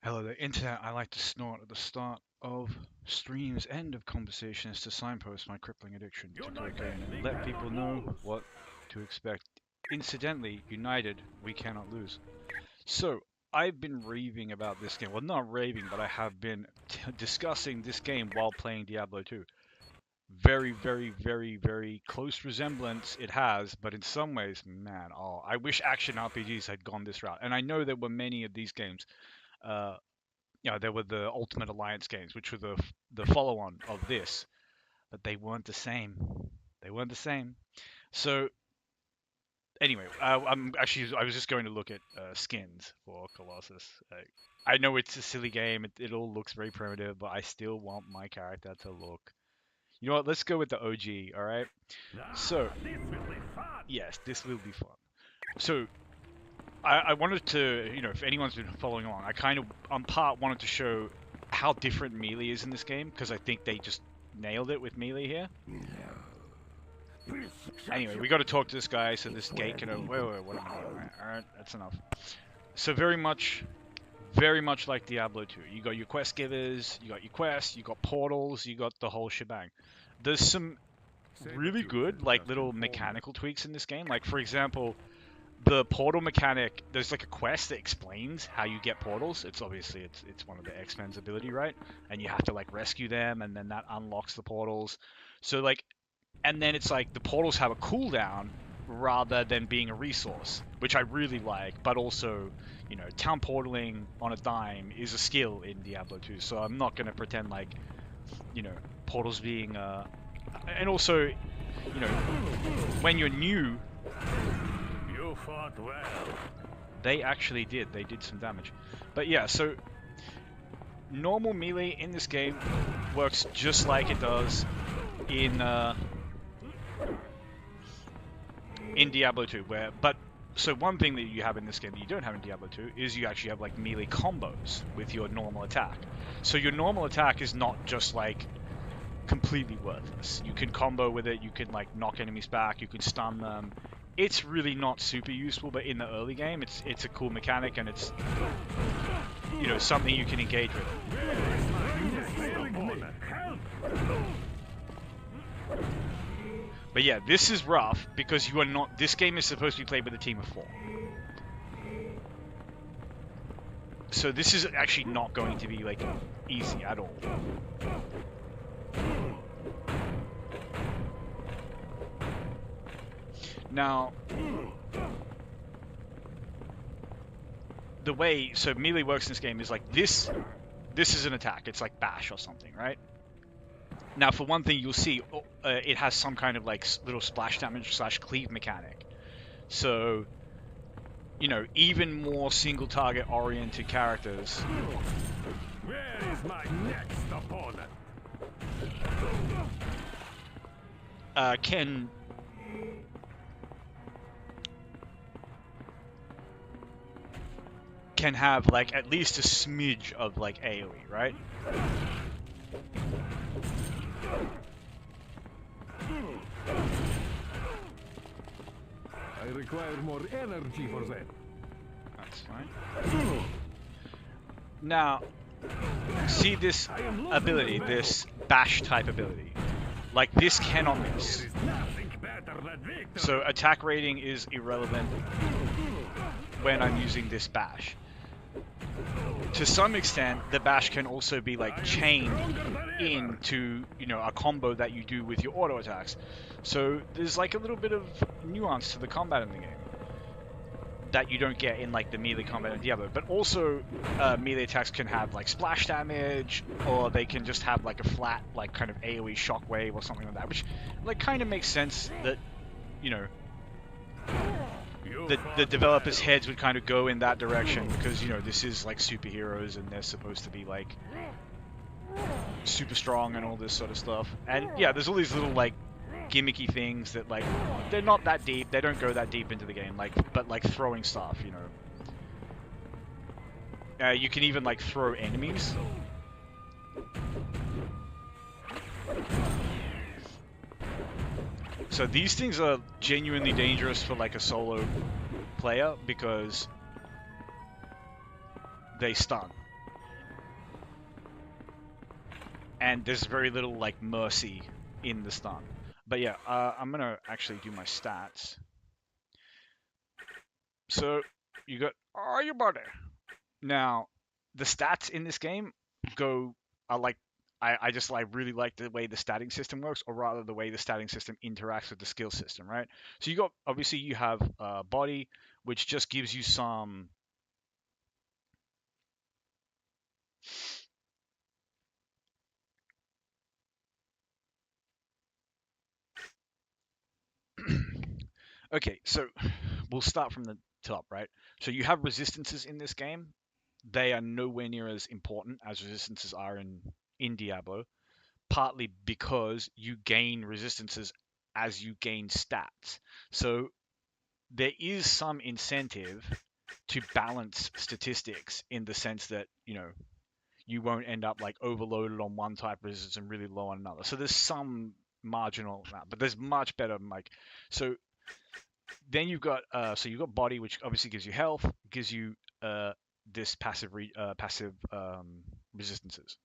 Hello there, Internet. I like to snort at the start of streams and of conversations to signpost my crippling addiction to cocaine and let people know what to expect. Incidentally, united, we cannot lose. So, I've been raving about this game. Well, not raving, but I have been discussing this game while playing Diablo 2. Very, very, very, very close resemblance it has, but in some ways, man, oh, I wish action RPGs had gone this route. And I know there were many of these games. Uh, there were the Ultimate Alliance games, which were the follow-on of this, but they weren't the same. They weren't the same. So anyway, I was just going to look at skins for Colossus. I know it's a silly game. It all looks very primitive, but I still want my character to look. You know what? Let's go with the OG. All right. So yes, this will be fun. So I wanted to, if anyone's been following along, I kind of, on part, wanted to show how different melee is in this game, because I think they just nailed it with melee here. Anyway, we got to talk to this guy, so this gate can open. Wait, what am I doing? Alright, that's enough. So very much like Diablo 2. You got your quest givers, you got your quests, you got portals, you got the whole shebang. There's some really good, like, little mechanical tweaks in this game. Like, for example, the portal mechanic, there's like a quest that explains how you get portals. It's obviously it's one of the X-Men's ability, right? And you have to like rescue them, and then that unlocks the portals. So like, and then it's like the portals have a cooldown rather than being a resource, which I really like. But also, town portaling on a dime is a skill in Diablo 2. So I'm not gonna pretend like, portals being and also, when you're new. You fought well. They actually did. They did some damage. But yeah, so normal melee in this game works just like it does in Diablo 2. So one thing that you have in this game that you don't have in Diablo 2 is you actually have like melee combos with your normal attack. So your normal attack is not just like completely worthless. You can combo with it. You can like knock enemies back. You can stun them. It's really not super useful, but in the early game, it's a cool mechanic, and it's something you can engage with. But yeah, this is rough because you are not. This game is supposed to be played with a team of 4. So this is actually not going to be like easy at all. Now, the way melee works in this game is like this is an attack. It's like bash or something, right? Now, for one thing, you'll see it has some kind of like little splash damage / cleave mechanic. So, even more single target oriented characters. Where is my next opponent? Can have like at least a smidge of like AoE, right? I require more energy for that. That's fine. Now, see this ability, this bash type ability. Like this cannot miss. So attack rating is irrelevant when I'm using this bash. To some extent, the bash can also be like chained into, a combo that you do with your auto attacks. So there's like a little bit of nuance to the combat in the game that you don't get in like the melee combat in Diablo. But also, melee attacks can have like splash damage, or they can just have like a flat, like kind of AoE shockwave or something like that, which like kind of makes sense that, the developers' heads would kind of go in that direction because, this is like superheroes and they're supposed to be like super strong and all this sort of stuff. And yeah, there's all these little like gimmicky things that like they're not that deep. They don't go that deep into the game, but like throwing stuff, you can even like throw enemies. So these things are genuinely dangerous for like a solo player because they stun. and there's very little like mercy in the stun. But yeah, I'm gonna actually do my stats. So you got your buddy. Now the stats in this game go are like I just like really like the way the statting system works, or rather the way the statting system interacts with the skill system, right? So you got obviously you have body, which just gives you some okay, so we'll start from the top, right? So you have resistances in this game. They are nowhere near as important as resistances are in Diablo, partly because you gain resistances as you gain stats. So there is some incentive to balance statistics in the sense that, you know, you won't end up like overloaded on one type of resistance and really low on another. So there's some marginal amount, but there's much better like so then you've got so you've got body, which obviously gives you health, gives you this passive resistances.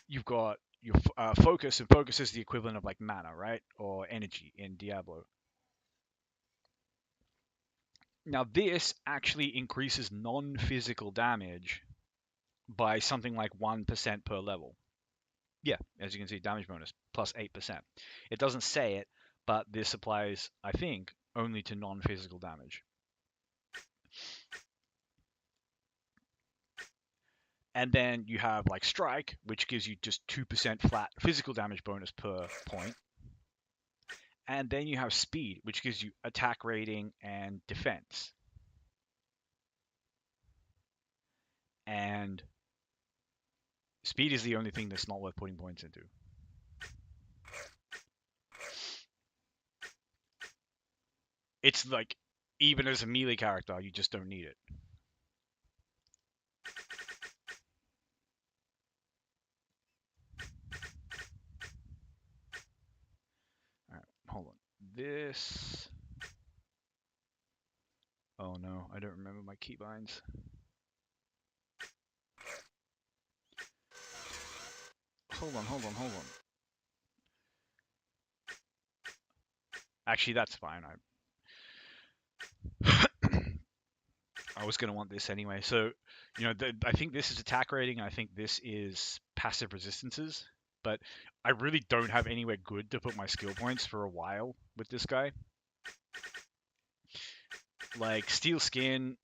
You've got your focus, and focus is the equivalent of like mana, right, or energy in Diablo. Now this actually increases non-physical damage by something like 1% per level. Yeah, as you can see, damage bonus plus 8%. It doesn't say it, but this applies, I think, only to non-physical damage. And then you have like strike, which gives you just 2% flat physical damage bonus per point. And then you have speed, which gives you attack rating and defense. And speed is the only thing that's not worth putting points into. It's like, even as a melee character, you just don't need it. Alright, hold on. This... Oh no, I don't remember my keybinds. Hold on. Actually, that's fine. I was going to want this anyway. So, you know, I think this is attack rating. I think this is passive resistances. But I really don't have anywhere good to put my skill points for a while with this guy. Like, steel skin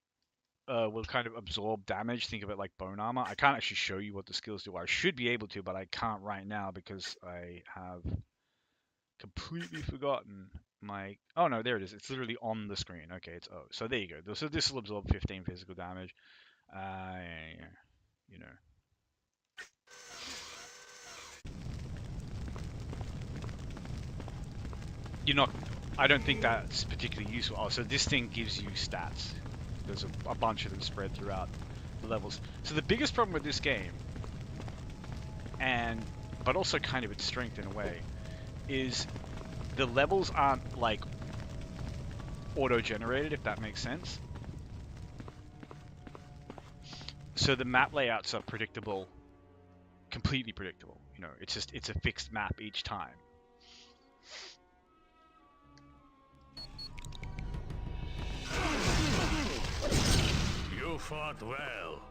will kind of absorb damage. Think of it like bone armor. I can't actually show you what the skills do. I should be able to, but I can't right now because I have completely forgotten my... Oh, no, there it is. It's literally on the screen. Okay, it's O. So there you go. So this will absorb 15 physical damage. You know. You're not... I don't think that's particularly useful. Oh, so this thing gives you stats. There's a bunch of them spread throughout the levels. So the biggest problem with this game, but also kind of its strength in a way, is the levels aren't like auto-generated, if that makes sense. So the map layouts are predictable, completely predictable. You know, it's a fixed map each time. You fought well.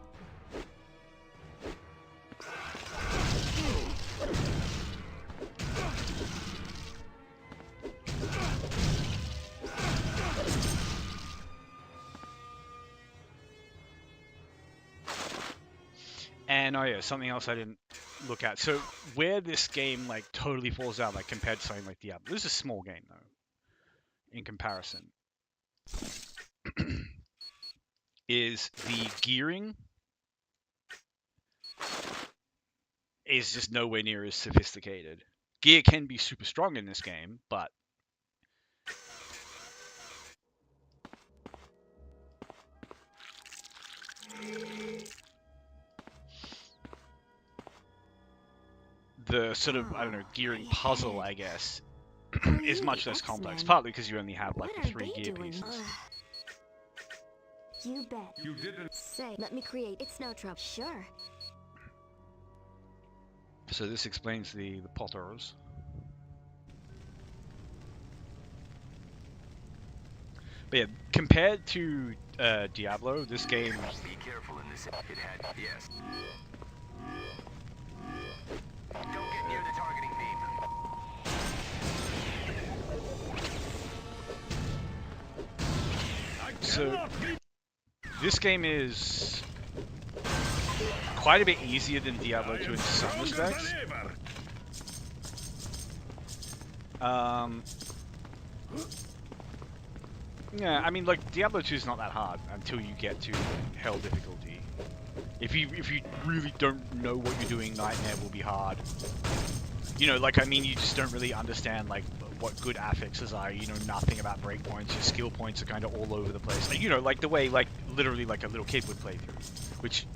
And oh yeah, something else I didn't look at. So where this game like totally falls out, like compared to something like Diablo, this is a small game though, in comparison, is the gearing is just nowhere near as sophisticated. Gear can be super strong in this game, but the sort of, I don't know, gearing puzzle, I guess, is much less complex, partly because you only have like the 3 gear pieces. You bet. You didn't Say, let me create. It's no trouble. Sure. So this explains the potters. But yeah, compared to Diablo, this game. Be careful in this. It had. Yes. Don't get near the targeting beam. So this game is quite a bit easier than Diablo 2 in some respects. Yeah, I mean, like, Diablo 2 is not that hard until you get to Hell difficulty. If you really don't know what you're doing, Nightmare will be hard. You know, like, I mean, you just don't really understand, like, what good affixes are. You know nothing about breakpoints. Your skill points are kind of all over the place. Like, you know, like the way, like, literally, like a little kid would play through. Which,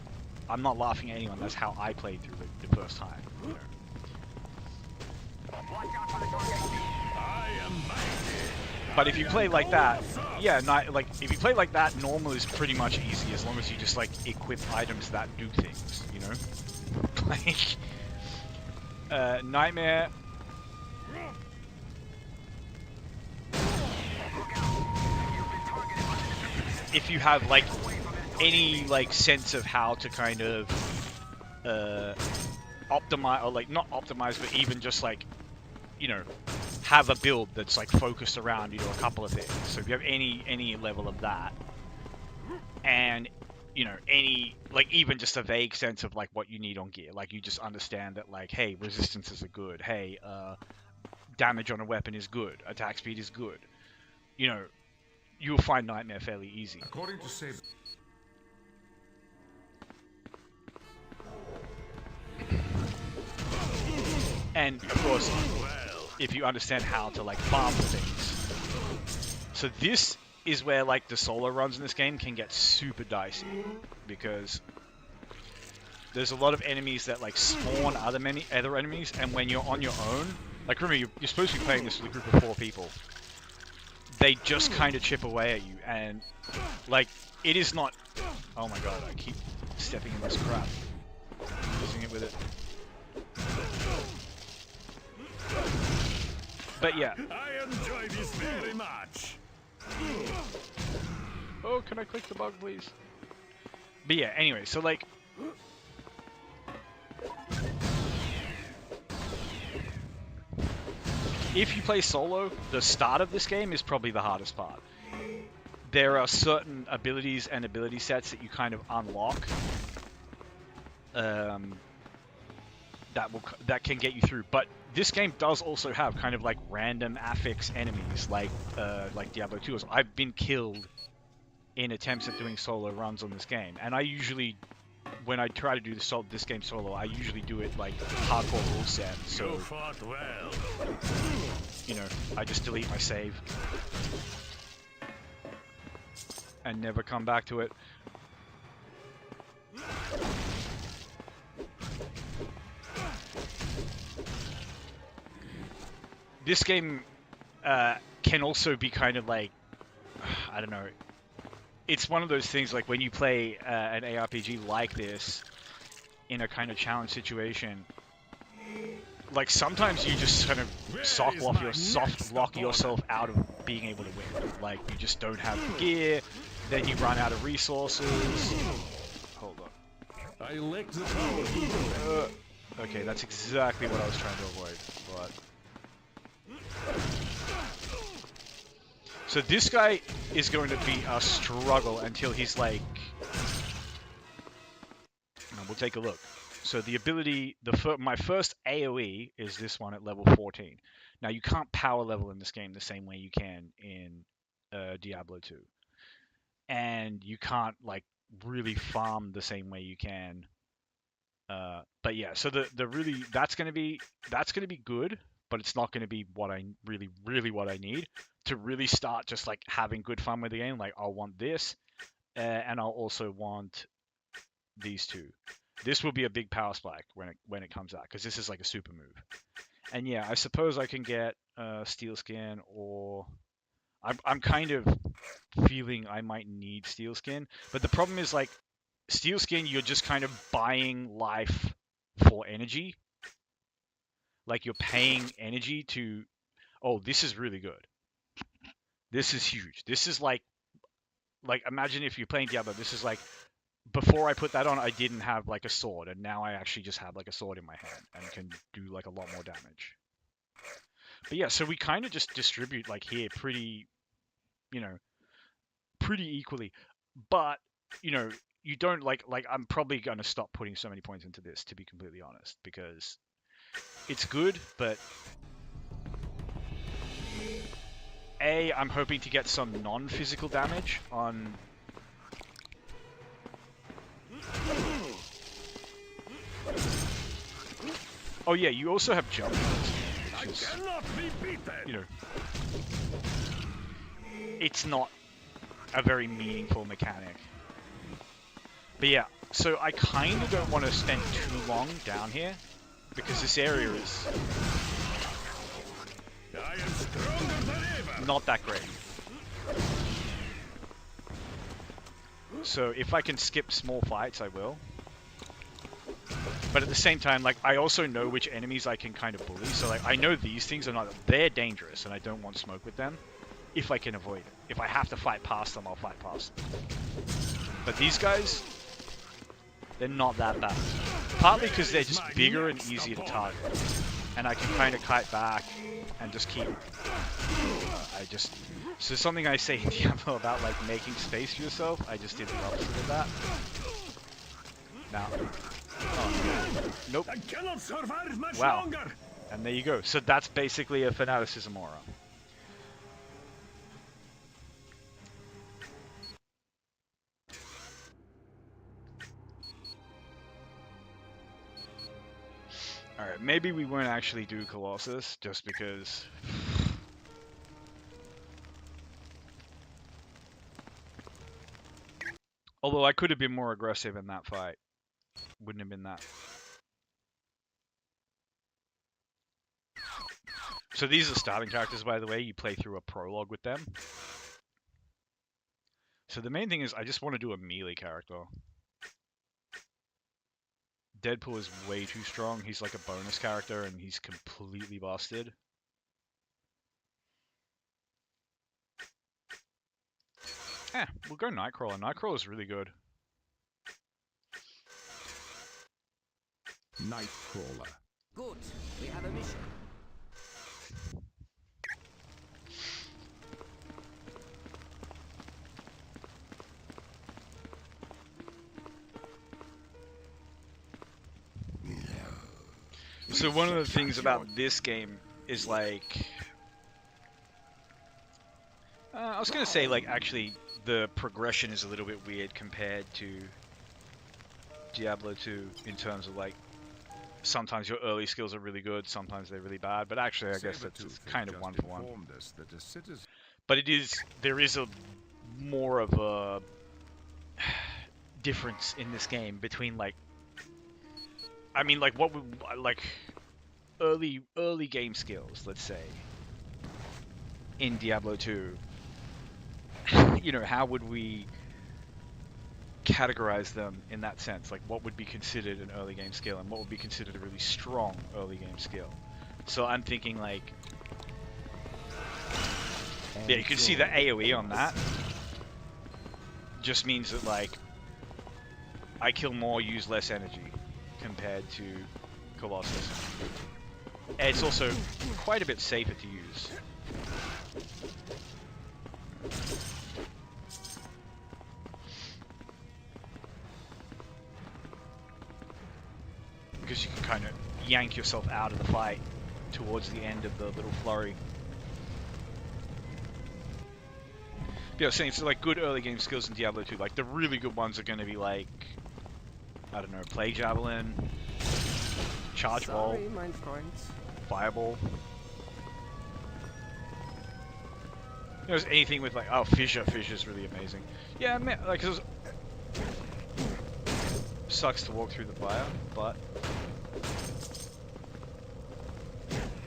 I'm not laughing at anyone. That's how I played through the first time. You know? Watch out for the targeting beam. I am mighty. But if you play like that, yeah, like if you play like that, normal is pretty much easy as long as you just like equip items that do things, you know. Like Nightmare. If you have like any like sense of how to kind of optimize, or like not optimize, but even just like, you know, have a build that's like focused around, you know, a couple of things. So if you have any level of that, and you know, any like even just a vague sense of like what you need on gear, like you just understand that like, hey, resistances are good, hey, damage on a weapon is good, attack speed is good, you know, you'll find Nightmare fairly easy. According to Sable. And of course, if you understand how to like farm things. So this is where like the solo runs in this game can get super dicey, because there's a lot of enemies that like spawn other enemies, and when you're on your own, like remember you're supposed to be playing this with a group of 4 people, they just kind of chip away at you, and like it is not. Oh my god, I keep stepping in this crap, losing it with it. But yeah. I enjoy this very much. Oh, can I click the bug, please? But yeah, anyway, so like... if you play solo, the start of this game is probably the hardest part. There are certain abilities and ability sets that you kind of unlock that can get you through, but this game does also have kind of like random affix enemies, like Diablo 2. I've been killed in attempts at doing solo runs on this game, and I usually, when I try to do this game solo, I usually do it like hardcore rule set. So You fought well. you know, I just delete my save and never come back to it. This game can also be kind of like, I don't know, it's one of those things like when you play an ARPG like this in a kind of challenge situation, like sometimes you just kind of soft lock yourself out of being able to win. Like you just don't have the gear, then you run out of resources. Hold on. I licked the power. Okay, that's exactly what I was trying to avoid, but... So this guy is going to be a struggle until he's like... We'll take a look. So the ability, my first AoE is this one at level 14. Now you can't power level in this game the same way you can in Diablo 2. And you can't like really farm the same way you can. But yeah, so that's gonna be good, but it's not gonna be what I really what I need to really start just like having good fun with the game. Like I'll want this, and I'll also want these two. This will be a big power spike when it comes out, because this is like a super move. And yeah, I suppose I can get Steel Skin, or I'm kind of feeling I might need Steel Skin, but the problem is like Steel Skin, you're just kind of buying life for energy, like you're paying energy to. Oh, this is really good. This is huge. This is like imagine if you're playing Diablo. This is like before I put that on, I didn't have like a sword, and now I actually just have like a sword in my hand and can do like a lot more damage. But yeah, so we kind of just distribute like here pretty, you know, pretty equally. But you know, you don't like I'm probably going to stop putting so many points into this, to be completely honest, because it's good, but I'm hoping to get some non-physical damage on. Oh yeah, you also have jump, which is, you know, it's not a very meaningful mechanic. But yeah, so I kind of don't want to spend too long down here, because this area is not that great. So if I can skip small fights, I will. But at the same time, like, I also know which enemies I can kind of bully. So like, I know these things are not, they're dangerous, and I don't want smoke with them if I can avoid it. If I have to fight past them, I'll fight past them. But these guys, they're not that bad. Partly because they're just bigger and easier to target. And I can kind of kite back and just keep... So something I say in Diablo about like making space for yourself, I just did the opposite of that. Now... Oh, nope. I cannot survive much Wow. longer. And there you go. So that's basically a Fanaticism aura. Alright, maybe we won't actually do Colossus, just because... Although I could have been more aggressive in that fight. Wouldn't have been that. So these are starting characters, by the way. You play through a prologue with them. So the main thing is, I just want to do a melee character. Deadpool is way too strong. He's like a bonus character, and he's completely busted. We'll go Nightcrawler. Nightcrawler's really good. Nightcrawler. Good. We have a mission. So one of the things about this game is like... I was going to say, like, actually, the progression is a little bit weird compared to Diablo 2 in terms of, like, sometimes your early skills are really good, sometimes they're really bad, but actually I guess that's kind of one for one. But there is a more of a difference in this game between, like, I mean, like, what would, like, early game skills, let's say, in Diablo 2, you know, how would we categorize them in that sense? Like, what would be considered an early game skill, and what would be considered a really strong early game skill? So I'm thinking, like, yeah, you can see the AoE on that. Just means that, like, I kill more, use less energy compared to Colossus. And it's also quite a bit safer to use. Because you can kind of yank yourself out of the fight towards the end of the little flurry. But yeah, I was saying, so like good early game skills in Diablo 2, like the really good ones are going to be like, I don't know, Plague Javelin, Charge Ball, Fireball. There's anything with like, oh, Fissure. Fissure's really amazing. Yeah, man, like, cause sucks to walk through the fire, but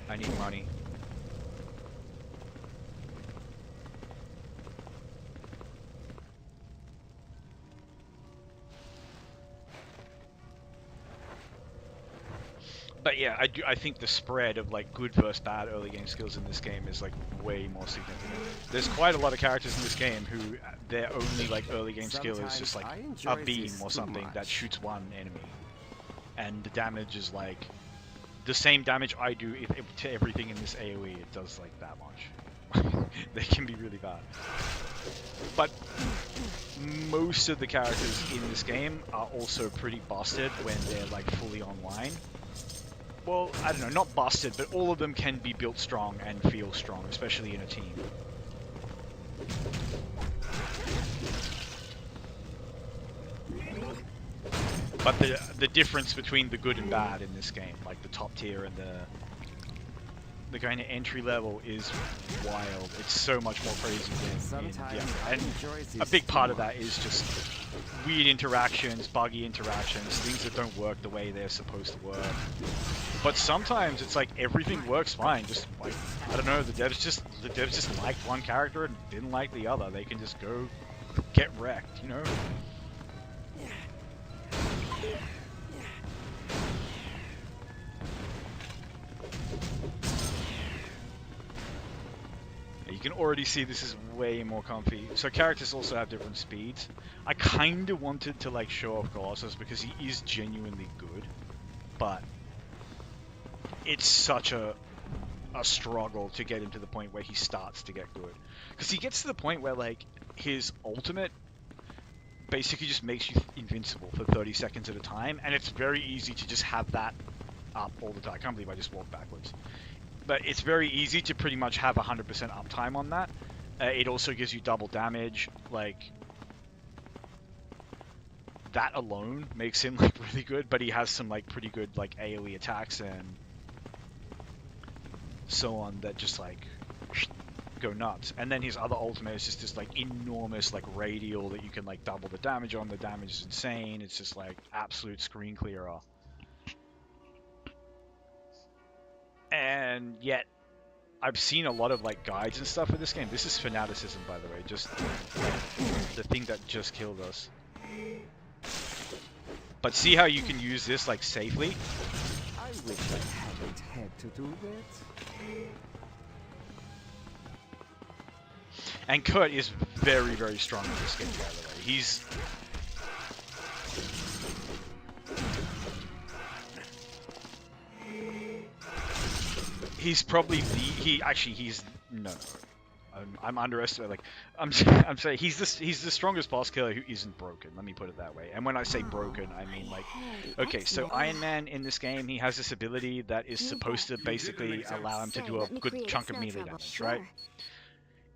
I need money. But yeah, I think the spread of like good versus bad early game skills in this game is like way more significant. There's quite a lot of characters in this game who their only like early game skill is just like a beam or something that shoots one enemy, and the damage is like the same damage I do to everything in this AoE. It does like that much. They can be really bad. But most of the characters in this game are also pretty busted when they're like fully online. Well, I don't know, not busted, but all of them can be built strong and feel strong, especially in a team. But the difference between the good and bad in this game, like the top tier and the kind of entry level, is wild. It's so much more crazy than in Diablo. And a big part of that is just weird interactions, buggy interactions, things that don't work the way they're supposed to work. But sometimes it's like everything works fine. Just like, I don't know, the devs just liked one character and didn't like the other. They can just go get wrecked, you know? You can already see this is way more comfy. So characters also have different speeds. I kind of wanted to like show off Colossus because he is genuinely good, but it's such a struggle to get him to the point where he starts to get good. Because he gets to the point where like his ultimate basically just makes you invincible for 30 seconds at a time, and it's very easy to just have that up all the time. I can't believe I just walked backwards. But it's very easy to pretty much have 100% uptime on that. It also gives you double damage. Like, that alone makes him like really good, but he has some like pretty good like AoE attacks and so on that just like go nuts. And then his other ultimate is just this like enormous like radial that you can like double the damage on. The damage is insane. It's just like absolute screen clearer. And yet I've seen a lot of like guides and stuff for this game. This is fanaticism, by the way, just the thing that just killed us. But see how you can use this like safely? I wish I hadn't had to do that. And Kurt is very, very strong in this game, by the way. He's probably I'm underestimating. Like, I'm saying he's the strongest boss killer who isn't broken. Let me put it that way. And when I say broken, I mean like, okay, so Iron Man in this game, he has this ability that is supposed to basically allow him to do a good chunk of melee damage, right?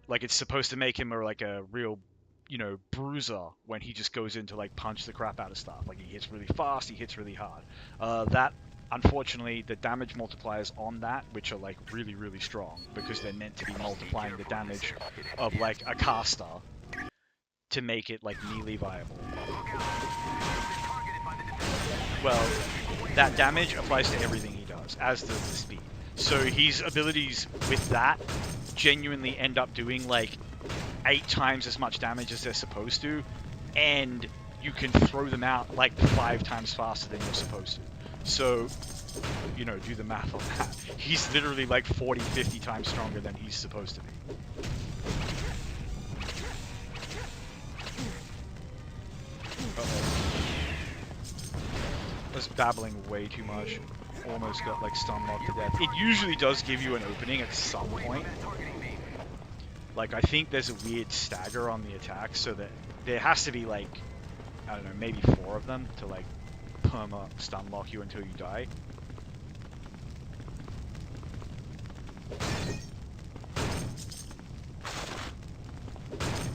Like it's supposed to make him like a real, you know, bruiser when he just goes in to like punch the crap out of stuff. Like he hits really fast, he hits really hard. That unfortunately, the damage multipliers on that, which are like really, really strong because they're meant to be multiplying the damage of like a caster to make it like melee viable. Well, that damage applies to everything he does, as does the speed. So his abilities with that genuinely end up doing like 8 times as much damage as they're supposed to, and you can throw them out like 5 times faster than you're supposed to. So, you know, do the math on that. He's literally like 40, 50 times stronger than he's supposed to be. Uh-oh. I was babbling way too much. Almost got like stun locked to death. It usually does give you an opening at some point. Like, I think there's a weird stagger on the attack, so that there has to be like, I don't know, maybe 4 of them to like perma stun lock you until you die.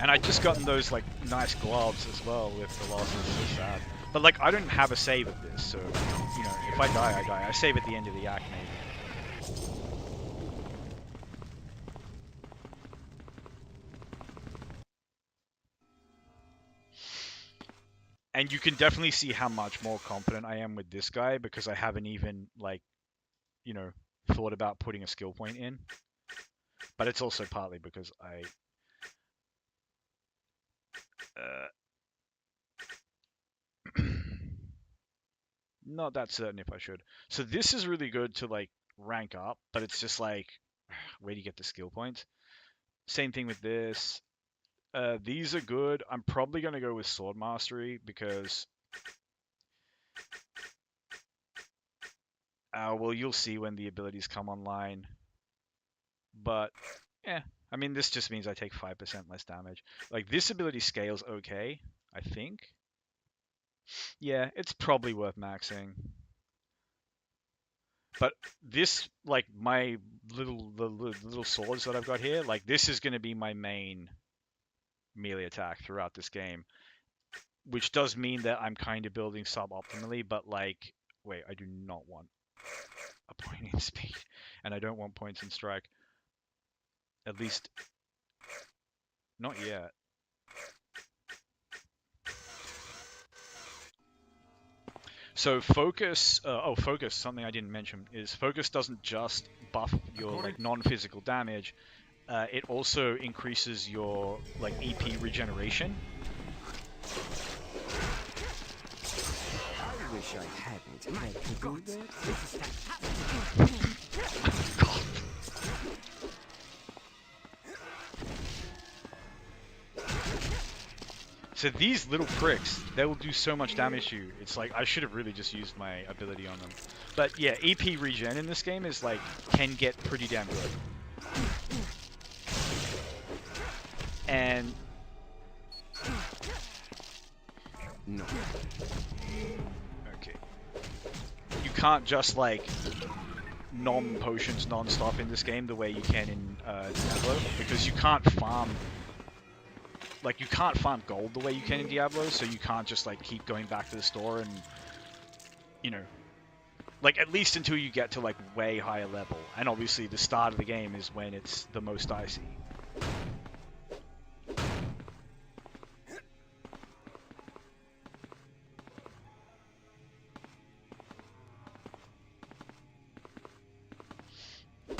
And I just gotten those like nice gloves as well with the last one. So sad. But like I don't have a save of this, so you know, if I die, I die. I save at the end of the act maybe. And you can definitely see how much more confident I am with this guy because I haven't even like, you know, thought about putting a skill point in. But it's also partly because I not that certain if I should. So this is really good to like rank up, but it's just like, where do you get the skill points? Same thing with this. These are good. I'm probably going to go with Sword Mastery because, well, you'll see when the abilities come online. But, yeah, I mean, this just means I take 5% less damage. Like, this ability scales okay, I think. Yeah, it's probably worth maxing. But this, like, my little swords that I've got here, like, this is going to be my main melee attack throughout this game, which does mean that I'm kind of building suboptimally, but like, wait, I do not want a point in speed, and I don't want points in strike. At least, not yet. So focus, focus, something I didn't mention, is focus doesn't just buff your like non-physical damage, it also increases your like EP regeneration. I wish I hadn't had to do that. So these little pricks, they will do so much damage to you. It's like, I should have really just used my ability on them. But yeah, EP regen in this game is like, can get pretty damn good. And... No. Okay. You can't just like, nom potions non-stop in this game the way you can in Diablo, because you can't farm... Like, you can't farm gold the way you can in Diablo, so you can't just, like, keep going back to the store and, you know, like, at least until you get to, like, way higher level. And obviously, the start of the game is when it's the most dicey. God.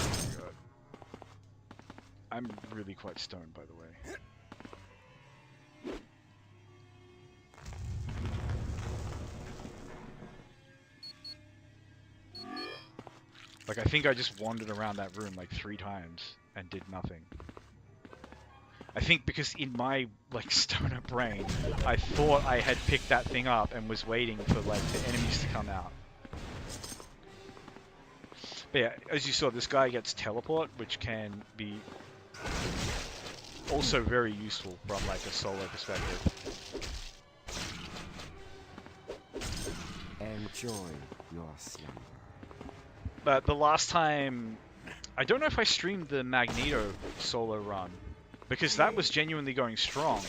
I'm really quite stoned, by the way. Like, I think I just wandered around that room like 3 times and did nothing. I think because in my, like, stoner brain, I thought I had picked that thing up and was waiting for, like, the enemies to come out. But yeah, as you saw, this guy gets teleport, which can be also very useful from, like, a solo perspective. Enjoy your slumber. But the last time, I don't know if I streamed the Magneto solo run, because that was genuinely going strong.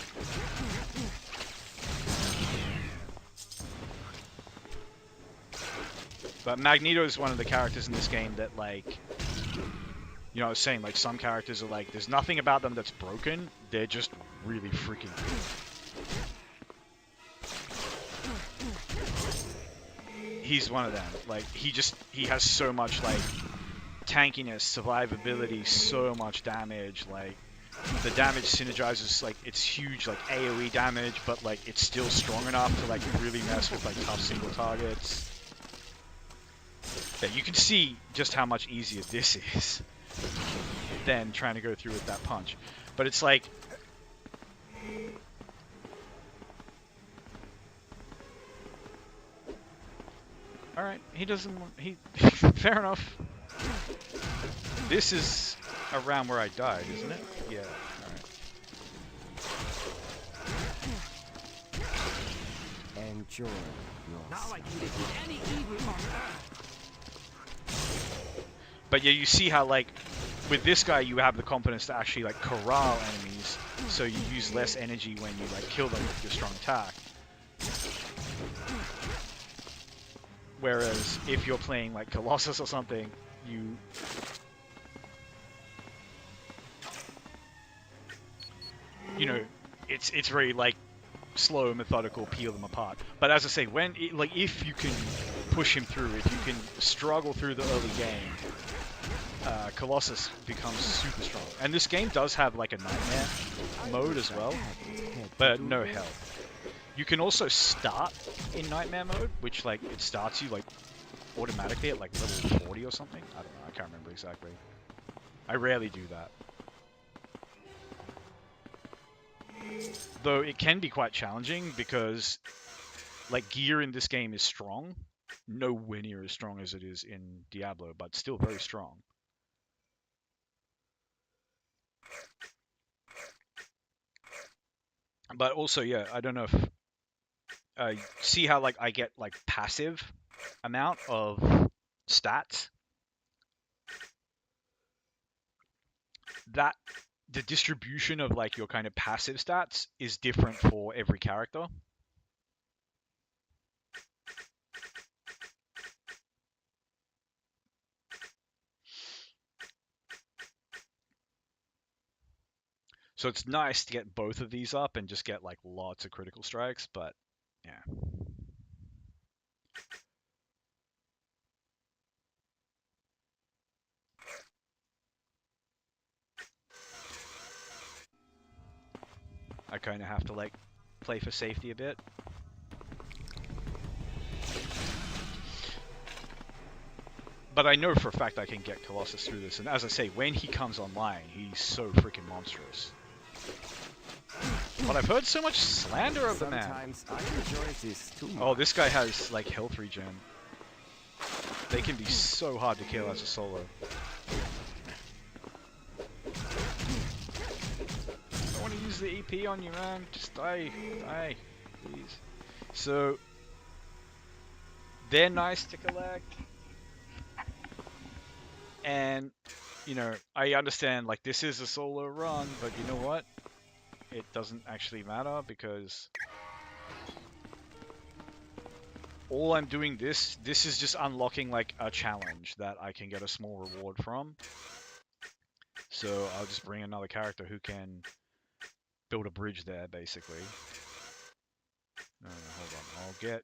But Magneto is one of the characters in this game that, like, you know, I was saying, like, some characters are like, there's nothing about them that's broken, they're just really freaking good. He's one of them. Like, he has so much, like, tankiness, survivability, so much damage, like, the damage synergizes, like, it's huge, like, AoE damage, but, like, it's still strong enough to, like, really mess with, like, tough single targets. Yeah, you can see just how much easier this is than trying to go through with that punch. But it's like... Alright, he doesn't want... Fair enough. This is around where I died, isn't it? Yeah, alright. Enjoy your Now I can get any evil on earth. But yeah, you see how, like, with this guy, you have the confidence to actually, like, corral enemies, so you use less energy when you, like, kill them with your strong attack. Whereas, if you're playing, like, Colossus or something, you know, it's very, like, slow, methodical, peel them apart. But as I say, when, like, if you can push him through, if you can struggle through the early game, Colossus becomes super strong. And this game does have, like, a nightmare mode as well, but no health. You can also start in Nightmare mode, which like it starts you like automatically at like level 40 or something. I don't know. I can't remember exactly. I rarely do that. Though it can be quite challenging because like gear in this game is strong. Nowhere near as strong as it is in Diablo, but still very strong. But also, yeah, I don't know if see how like I get like passive amount of stats. That the distribution of like your kind of passive stats is different for every character. So it's nice to get both of these up and just get like lots of critical strikes, but yeah. I kind of have to like play for safety a bit. But I know for a fact I can get Colossus through this, and as I say, when he comes online, he's so freaking monstrous. But I've heard so much slander of the man. Sometimes I enjoy this too much. Oh, this guy has like health regen. They can be so hard to kill as a solo. I want to use the EP on you, man. Just die, please. So they're nice to collect. And, you know, I understand, like, this is a solo run, but you know what? It doesn't actually matter, because all I'm doing this is just unlocking, like, a challenge that I can get a small reward from. So I'll just bring another character who can build a bridge there, basically. Hold on, I'll get...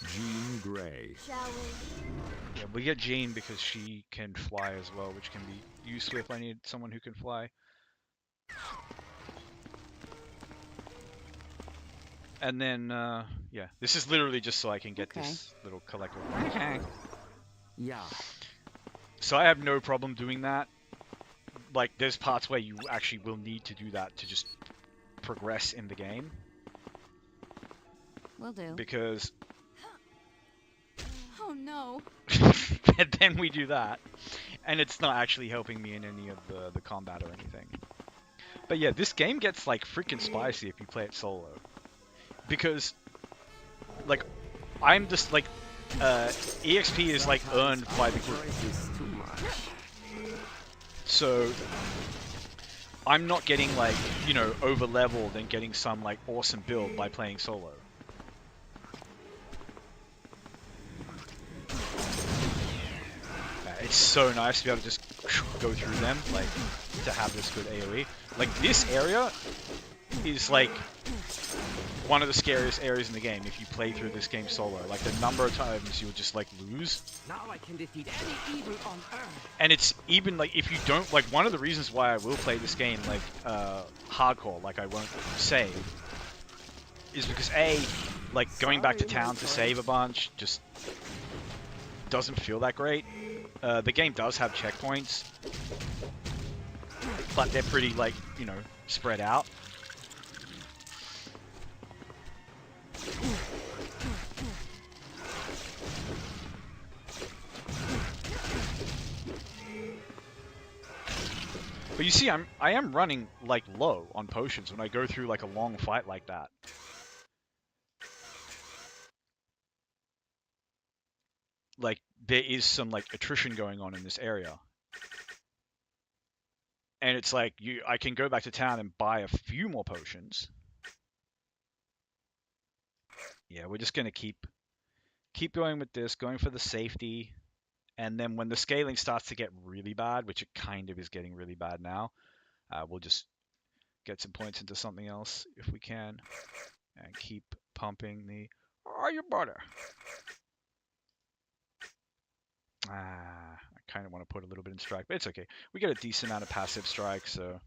Jean Grey. Shall we? Yeah, we get Jean because she can fly as well, which can be useful if I need someone who can fly. And then, yeah, this is literally just so I can get this little collectible. Okay. Yeah. So I have no problem doing that. Like, there's parts where you actually will need to do that to just progress in the game. Will do. Because... Oh no. and then we do that. And it's not actually helping me in any of the combat or anything. But yeah, this game gets, like, freaking spicy if you play it solo. Because, like, I'm just, like, EXP is, like, earned by the group. So, I'm not getting, like, you know, over-leveled and getting some, like, awesome build by playing solo. It's so nice to be able to just go through them, like, to have this good AoE. Like, this area is, like, one of the scariest areas in the game if you play through this game solo. Like, the number of times you'll just, like, lose. Now I can defeat any evil on earth. And it's even, like, if you don't, like, one of the reasons why I will play this game, like, hardcore, like, I won't save, is because, A, like, going back to town to save a bunch just doesn't feel that great. The game does have checkpoints, but they're pretty, like, you know, spread out. But you see, I am running, like, low on potions when I go through, like, a long fight like that. Like, there is some, like, attrition going on in this area. And it's like, I can go back to town and buy a few more potions. Yeah, we're just gonna keep going with this, going for the safety. And then when the scaling starts to get really bad, which it kind of is getting really bad now, we'll just get some points into something else if we can. And keep pumping the... Are you butter? I kind of want to put a little bit in strike, but it's okay. We get a decent amount of passive strike, so...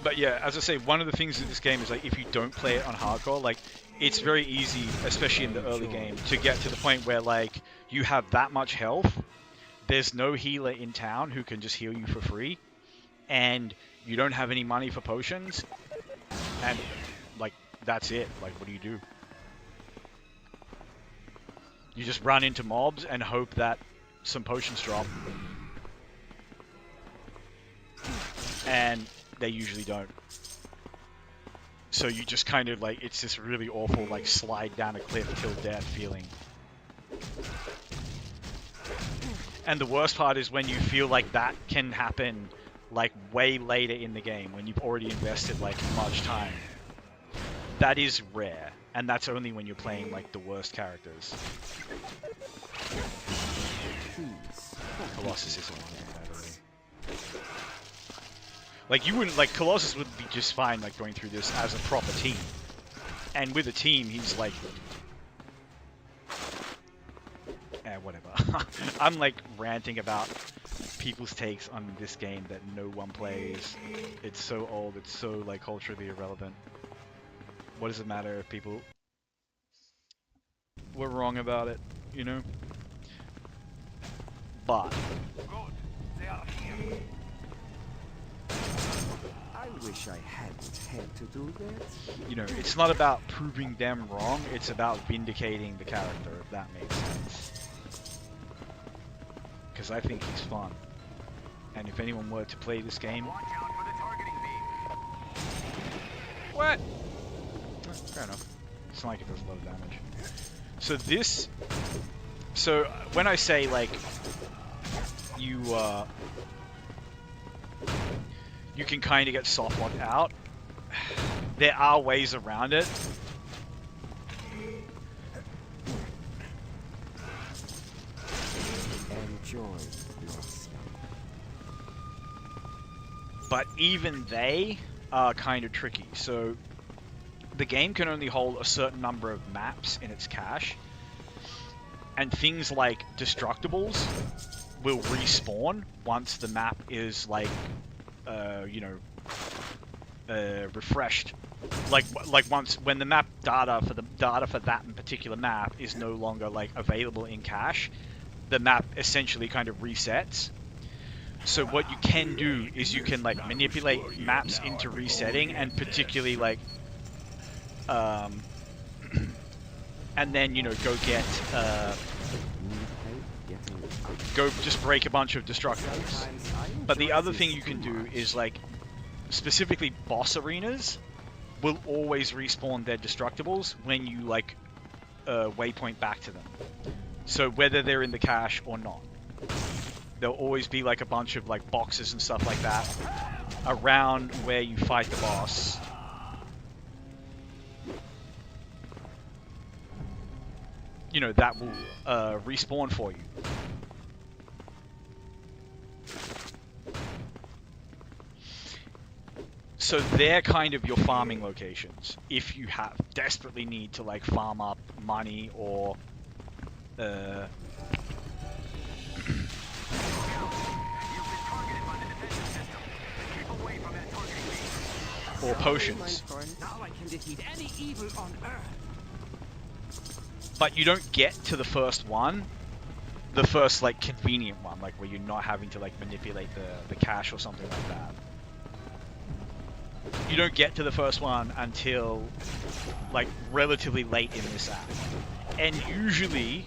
But yeah, as I say, one of the things in this game is like if you don't play it on hardcore, like it's very easy, especially in the early game, to get to the point where like you have that much health, there's no healer in town who can just heal you for free, and you don't have any money for potions, and like that's it. Like what do? You just run into mobs and hope that some potions drop. And they usually don't. So you just kind of like, it's this really awful like slide down a cliff till death feeling. And the worst part is when you feel like that can happen like way later in the game when you've already invested like much time. That is rare, and that's only when you're playing like the worst characters. Colossus isn't one of them, by the way. Like you wouldn't, like Colossus would be just fine like going through this as a proper team. And with a team, he's like, whatever. I'm like ranting about people's takes on this game that no one plays. It's so old, it's so like culturally irrelevant. What does it matter if people were wrong about it, you know? But I wish I hadn't had to do that. you know, it's not about proving them wrong, it's about vindicating the character, if that makes sense. Because I think he's fun. And if anyone were to play this game... What? Fair enough. It's not like it does a lot of damage. So this... So, when I say, like, you can kind of get softlocked out, there are ways around it. Enjoy yourself. But even they are kind of tricky. So, the game can only hold a certain number of maps in its cache. And things like Destructibles will respawn once the map is like, you know, refreshed. Like once when the map data for that particular map is no longer like available in cache, the map essentially kind of resets. So what you can do is you can like manipulate maps into resetting, and particularly like, and then, you know, go just break a bunch of Destructibles. But the other thing you can do is like, specifically boss arenas will always respawn their Destructibles when you like waypoint back to them. So whether they're in the cache or not, there'll always be like a bunch of like boxes and stuff like that around where you fight the boss. You know, that will respawn for you. So they're kind of your farming locations. If you have desperately need to like farm up money or or potions. Now I can defeat any evil on Earth. But you don't get to the first one, the first like convenient one, like where you're not having to like manipulate the cache or something like that. You don't get to the first one until like relatively late in this act. And usually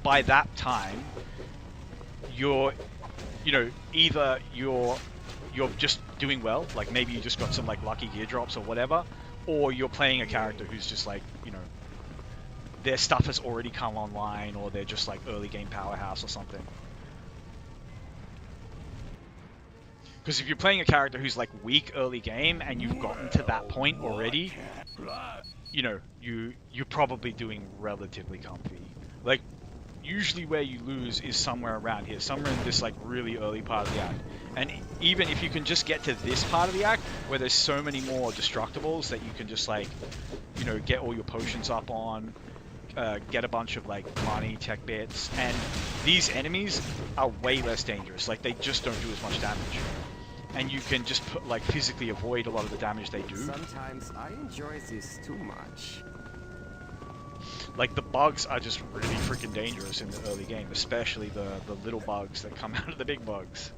by that time you're, you know, either you're just doing well, like maybe you just got some like lucky gear drops or whatever, or you're playing a character who's just like, you know, their stuff has already come online, or they're just like early game powerhouse or something. Because if you're playing a character who's like weak early game and you've gotten to that point already, you know, you're probably doing relatively comfy. Like usually where you lose is somewhere around here, somewhere in this like really early part of the act. And even if you can just get to this part of the act where there's so many more Destructibles that you can just like, you know, get all your potions up on, get a bunch of like money, tech bits, and these enemies are way less dangerous. Like they just don't do as much damage. and you can just put, like physically avoid a lot of the damage they do. Sometimes I enjoy this too much. Like the bugs are just really freaking dangerous in the early game, especially the little bugs that come out of the big bugs.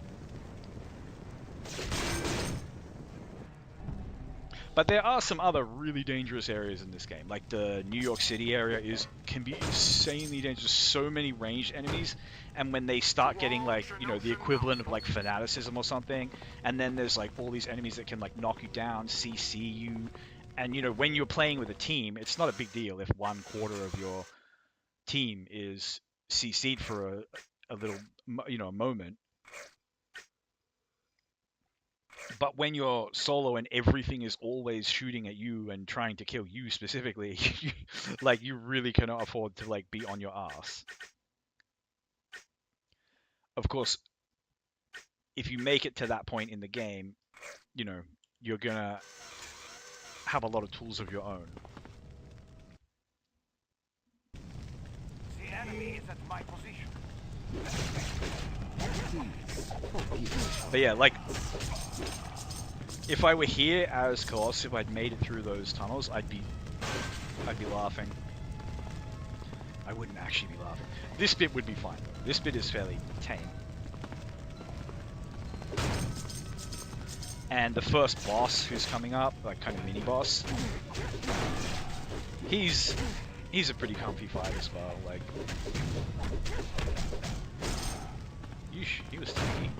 But there are some other really dangerous areas in this game. Like the New York City area can be insanely dangerous. So many ranged enemies, and when they start getting like, you know, the equivalent of like fanaticism or something, and then there's like all these enemies that can like knock you down, CC you, and you know, when you're playing with a team, it's not a big deal if 1/4 of your team is CC'd for a little, you know, a moment. But when you're solo and everything is always shooting at you and trying to kill you specifically, like you really cannot afford to like be on your ass. Of course, if you make it to that point in the game, you know, you're gonna have a lot of tools of your own. The enemy is at my position. But yeah, like, if I were here as Colossus, if I'd made it through those tunnels, I'd be laughing. I wouldn't actually be laughing. This bit would be fine. This bit is fairly tame. And the first boss who's coming up, like kind of mini boss, he's a pretty comfy fight as well. Like, yeesh, he was tanky.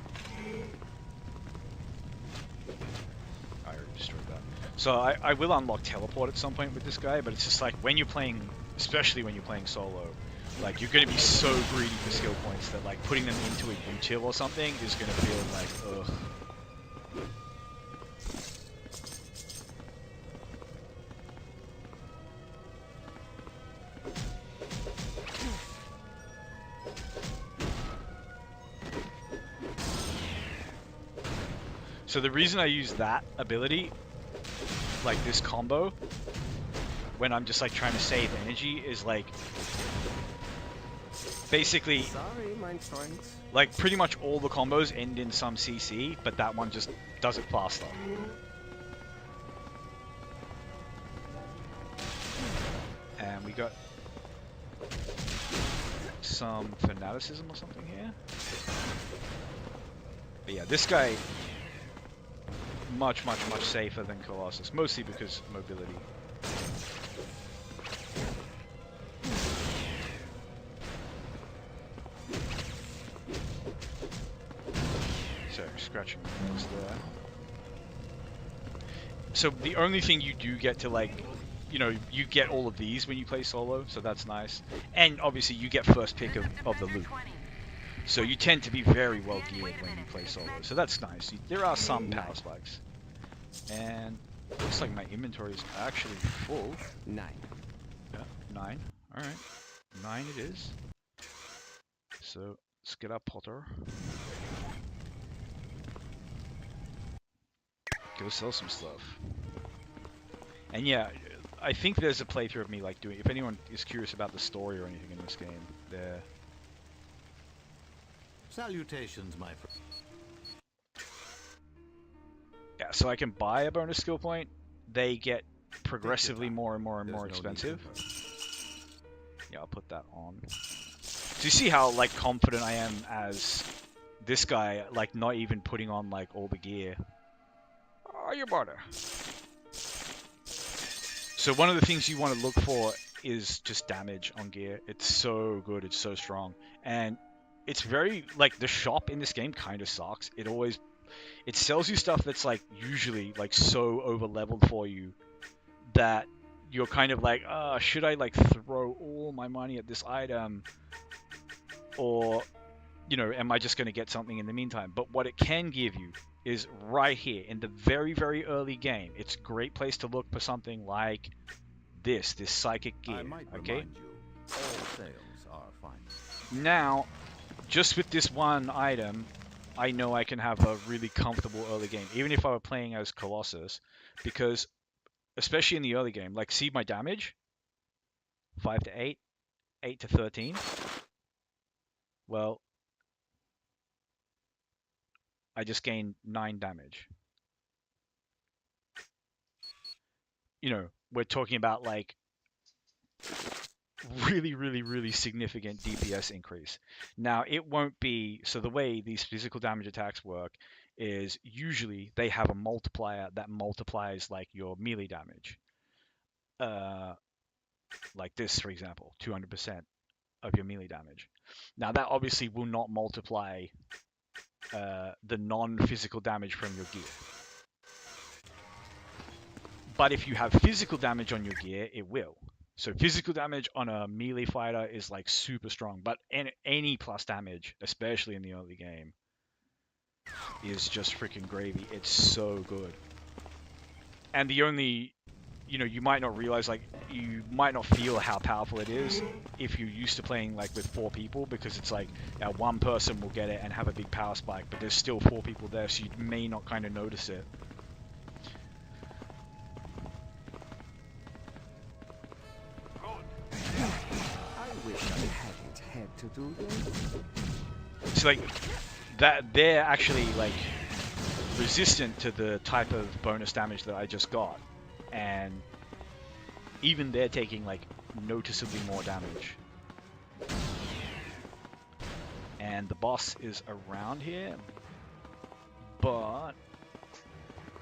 I already destroyed that. So I will unlock teleport at some point with this guy, but it's just like when you're playing, especially when you're playing solo, like you're going to be so greedy for skill points that like putting them into a util or something is going to feel like, ugh. So the reason I use that ability, like this combo, when I'm just like trying to save energy, is like basically, Sorry, my friends. like pretty much all the combos end in some CC, but that one just does it faster. And we got some fanaticism or something here. But yeah, this guy, much safer than Colossus, mostly because mobility. So, scratching my nose there. So the only thing you do get to like, you know, you get all of these when you play solo, so that's nice. And obviously you get first pick of the loot. So you tend to be very well geared when you play solo, so that's nice. There are some power spikes. And looks like my inventory is actually full. 9. Yeah, 9. Alright. 9 it is. So let's get our Potter. Go sell some stuff. And yeah, I think there's a playthrough of me like doing, if anyone is curious about the story or anything in this game, there. Salutations, my friend. Yeah, so I can buy a bonus skill point. They get progressively more and more expensive. Yeah, I'll put that on. So you see how like confident I am as this guy, like not even putting on like all the gear. Oh, you bought her. So one of the things you want to look for is just damage on gear. It's so good, it's so strong. And it's very, like, the shop in this game kind of sucks. It sells you stuff that's, like, usually, like, so over-leveled for you that you're kind of like, should I, like, throw all my money at this item? Or, you know, am I just going to get something in the meantime? But what it can give you is right here in the very, very early game. It's a great place to look for something like this psychic gear, I might okay? remind you, all sales are fine. Now, just with this one item, I know I can have a really comfortable early game, even if I were playing as Colossus, because especially in the early game, like, see my damage? 5 to 8, 8 to 13. Well, I just gain 9 damage. You know, we're talking about like really, really, really significant DPS increase. Now, it won't be, so the way these physical damage attacks work is usually they have a multiplier that multiplies like your melee damage. Like this, for example, 200% of your melee damage. Now, that obviously will not multiply the non-physical damage from your gear. But if you have physical damage on your gear, it will. So physical damage on a melee fighter is like super strong, but any plus damage, especially in the early game, is just freaking gravy. It's so good. And the only, you know, you might not realize, like, you might not feel how powerful it is if you're used to playing like with 4 people, because it's like, now one person will get it and have a big power spike, but there's still 4 people there, so you may not kind of notice it. I wish I hadn't had to do this. It's like that they're actually like resistant to the type of bonus damage that I just got, and even they're taking like noticeably more damage. And the boss is around here, but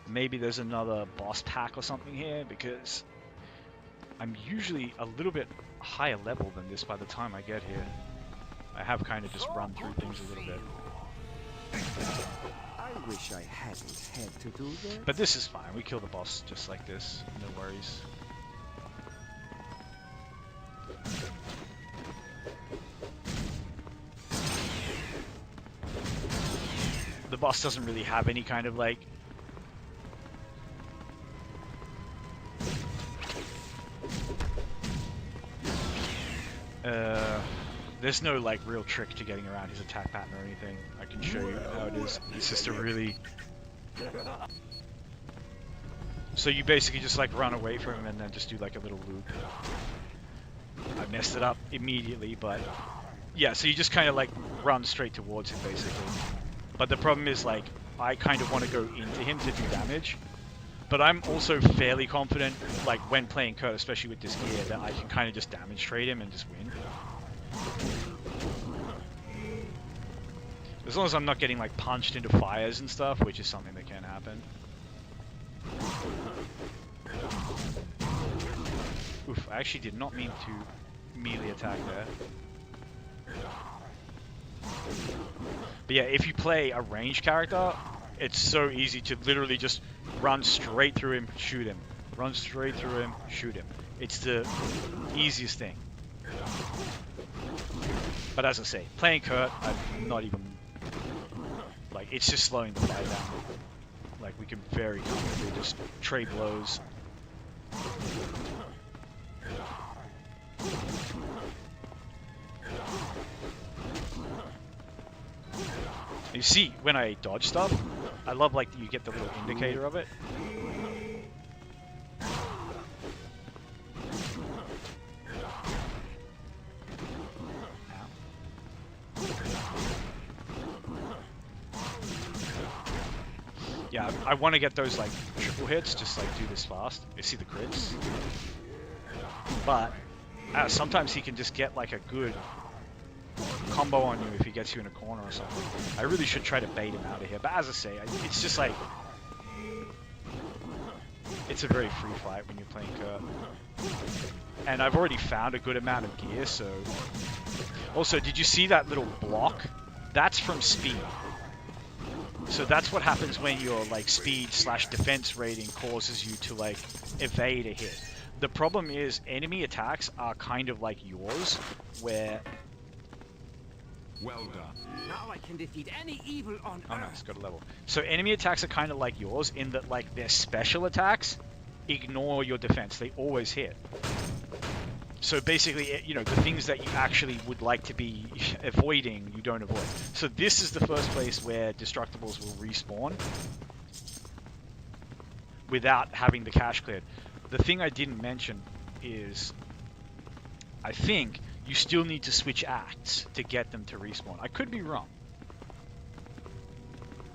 maybe there's another boss pack or something here, because I'm usually a little bit higher level than this by the time I get here. I have kind of just run through things a little bit. I wish I hadn't had to do that. But this is fine. We kill the boss just like this. No worries. The boss doesn't really have any kind of like there's no like real trick to getting around his attack pattern or anything. I can show you how it is. It's just a really... So you basically just like run away from him and then just do like a little loop. I messed it up immediately, but yeah, so you just kind of like run straight towards him basically. But the problem is like, I kind of want to go into him to do damage. But I'm also fairly confident, like when playing Kurt, especially with this gear, that I can kind of just damage trade him and just win. As long as I'm not getting like punched into fires and stuff, which is something that can happen. Oof, I actually did not mean to melee attack there. But yeah, if you play a ranged character, it's so easy to literally just run straight through him, shoot him. Run straight through him, shoot him. It's the easiest thing. But as I say, playing Kurt, I'm not even... Like, it's just slowing the fight down. Like, we can very comfortably just trade blows. You see, when I dodge stuff, I love like you get the little indicator of it. Yeah, I want to get those like triple hits, just like do this fast. You see the crits? But sometimes he can just get like a good combo on you if he gets you in a corner or something. I really should try to bait him out of here, but as I say, it's just like, it's a very free fight when you're playing Kurt. And I've already found a good amount of gear, so... Also, did you see that little block? That's from speed. So that's what happens when your like speed / defense rating causes you to like evade a hit. The problem is enemy attacks are kind of like yours, where... Well done. Now I can defeat any evil on Oh no, Earth. it's got a level. So enemy attacks are kind of like yours in that like their special attacks ignore your defense. They always hit. So basically, you know, the things that you actually would like to be avoiding, you don't avoid. So this is the first place where Destructibles will respawn without having the cache cleared. The thing I didn't mention is, I think you still need to switch acts to get them to respawn. I could be wrong.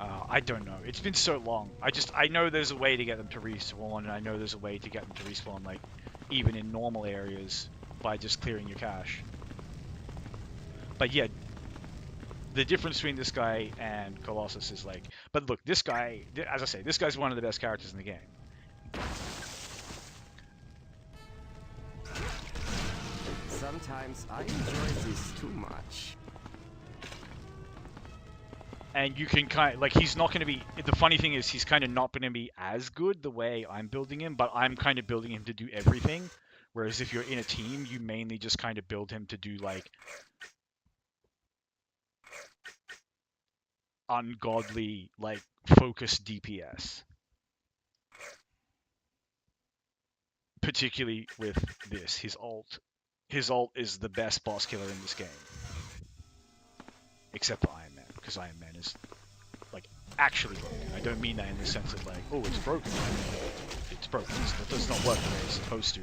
I don't know. It's been so long. I know there's a way to get them to respawn, and I know there's a way to get them to respawn, like, even in normal areas by just clearing your cache. But yeah, the difference between this guy and Colossus is like, but look, this guy, as I say, this guy's one of the best characters in the game. Sometimes I enjoy this too much. And you can kind of, like, he's not going to be, the funny thing is he's kind of not going to be as good the way I'm building him, but I'm kind of building him to do everything. Whereas if you're in a team, you mainly just kind of build him to do, like, ungodly, like, focused DPS. Particularly with this, his ult. His ult is the best boss killer in this game. Except for Iron Man, because Iron Man is, like, actually broken. I don't mean that in the sense of, like, oh, it's broken. It's broken. It does not work the way it's supposed to.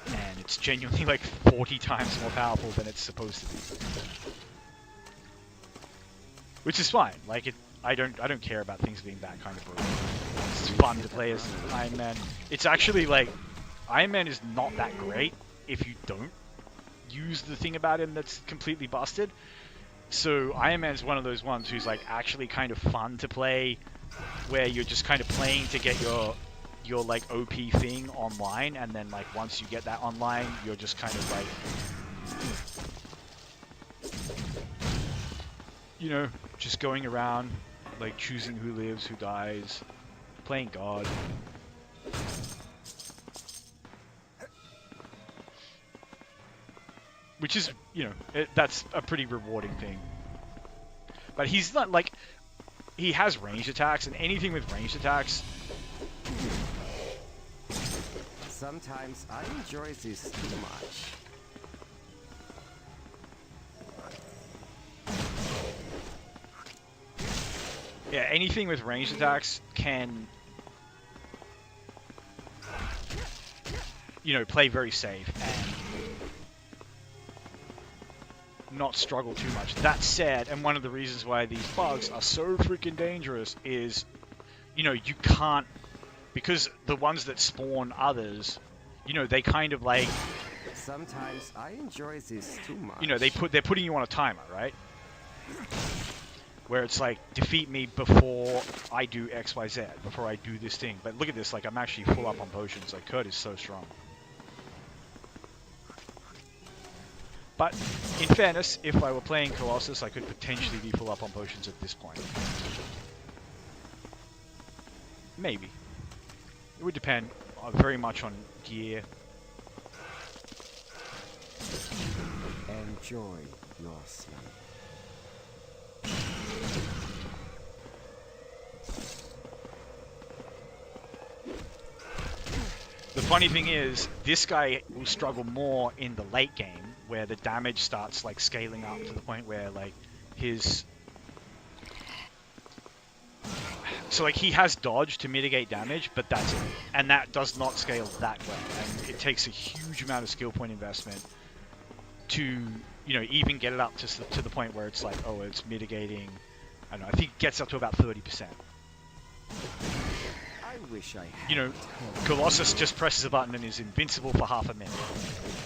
And it's genuinely, like, 40 times more powerful than it's supposed to be. Which is fine. Like, I don't care about things being that kind of broken. It's fun to play as Iron Man. It's actually, like, Iron Man is not that great if you don't use the thing about him that's completely busted. So Iron Man's one of those ones who's, like, actually kind of fun to play, where you're just kind of playing to get your like OP thing online, and then, like, once you get that online, you're just kind of like, you know, just going around, like, choosing who lives, who dies, playing God. Which is, you know, that's a pretty rewarding thing. But he's not, like, he has ranged attacks, and anything with ranged attacks... Sometimes I enjoy this too much. Yeah, anything with ranged attacks can, you know, play very safe and not struggle too much. That said, and one of the reasons why these bugs are so freaking dangerous is, you know, you can't, because the ones that spawn others, you know, they kind of, like, Sometimes I enjoy this too much. you know, they're putting you on a timer, right? Where it's like, defeat me before I do X, Y, Z, before I do this thing. But look at this, like, I'm actually full up on potions. Like, Kurt is so strong. But, in fairness, if I were playing Colossus, I could potentially be full up on potions at this point. Maybe. It would depend very much on gear. Enjoy your sleep. The funny thing is, this guy will struggle more in the late game, where the damage starts, like, scaling up to the point where, like, his... So, like, he has dodge to mitigate damage, but that's it. And that does not scale that well. And it takes a huge amount of skill point investment to, you know, even get it up to the point where it's like, oh, it's mitigating... I don't know, I think it gets up to about 30%. I wish I had. You know, Colossus just presses a button and is invincible for half a minute.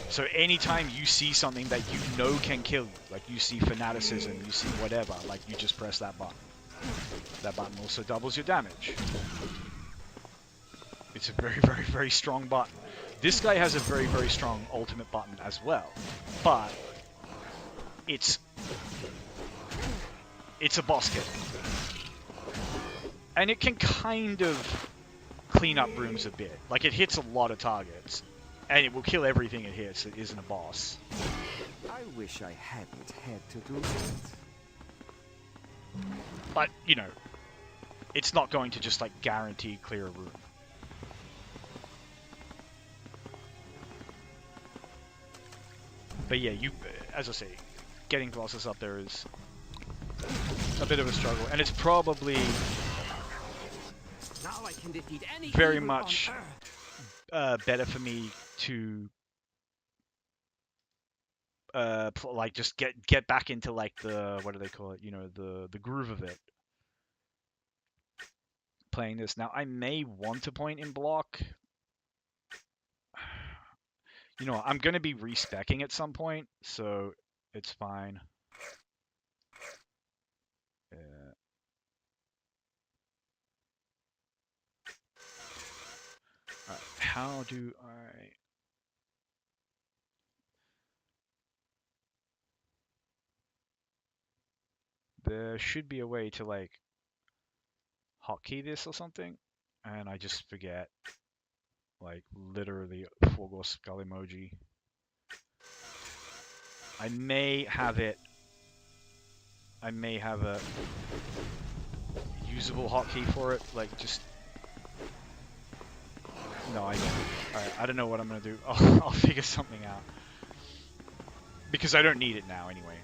So anytime you see something that you know can kill you, like you see fanaticism, you see whatever, like, you just press that button. That button also doubles your damage. It's a very, very, very strong button. This guy has a very, very strong ultimate button as well, but it's a boss kit. And it can kind of clean up rooms a bit. Like, it hits a lot of targets, and it will kill everything it hits that isn't a boss. I wish I hadn't had to do that. But, you know, it's not going to just, like, guarantee clear a room. But yeah, as I say, getting Colossus up there is a bit of a struggle, and it's probably Now I can defeat any very evil on much Earth. better for me to like, just get back into, like, the, what do they call it, you know, the groove of it, playing this. Now, I may want to point in block. You know, I'm going to be respecking at some point, so it's fine. How do I... There should be a way to, like, hotkey this or something, and I just forget. Like, literally, Forgo skull emoji. I may have a usable hotkey for it, like, just... No, I don't. Alright, I don't know what I'm gonna do. I'll figure something out. Because I don't need it now, anyway.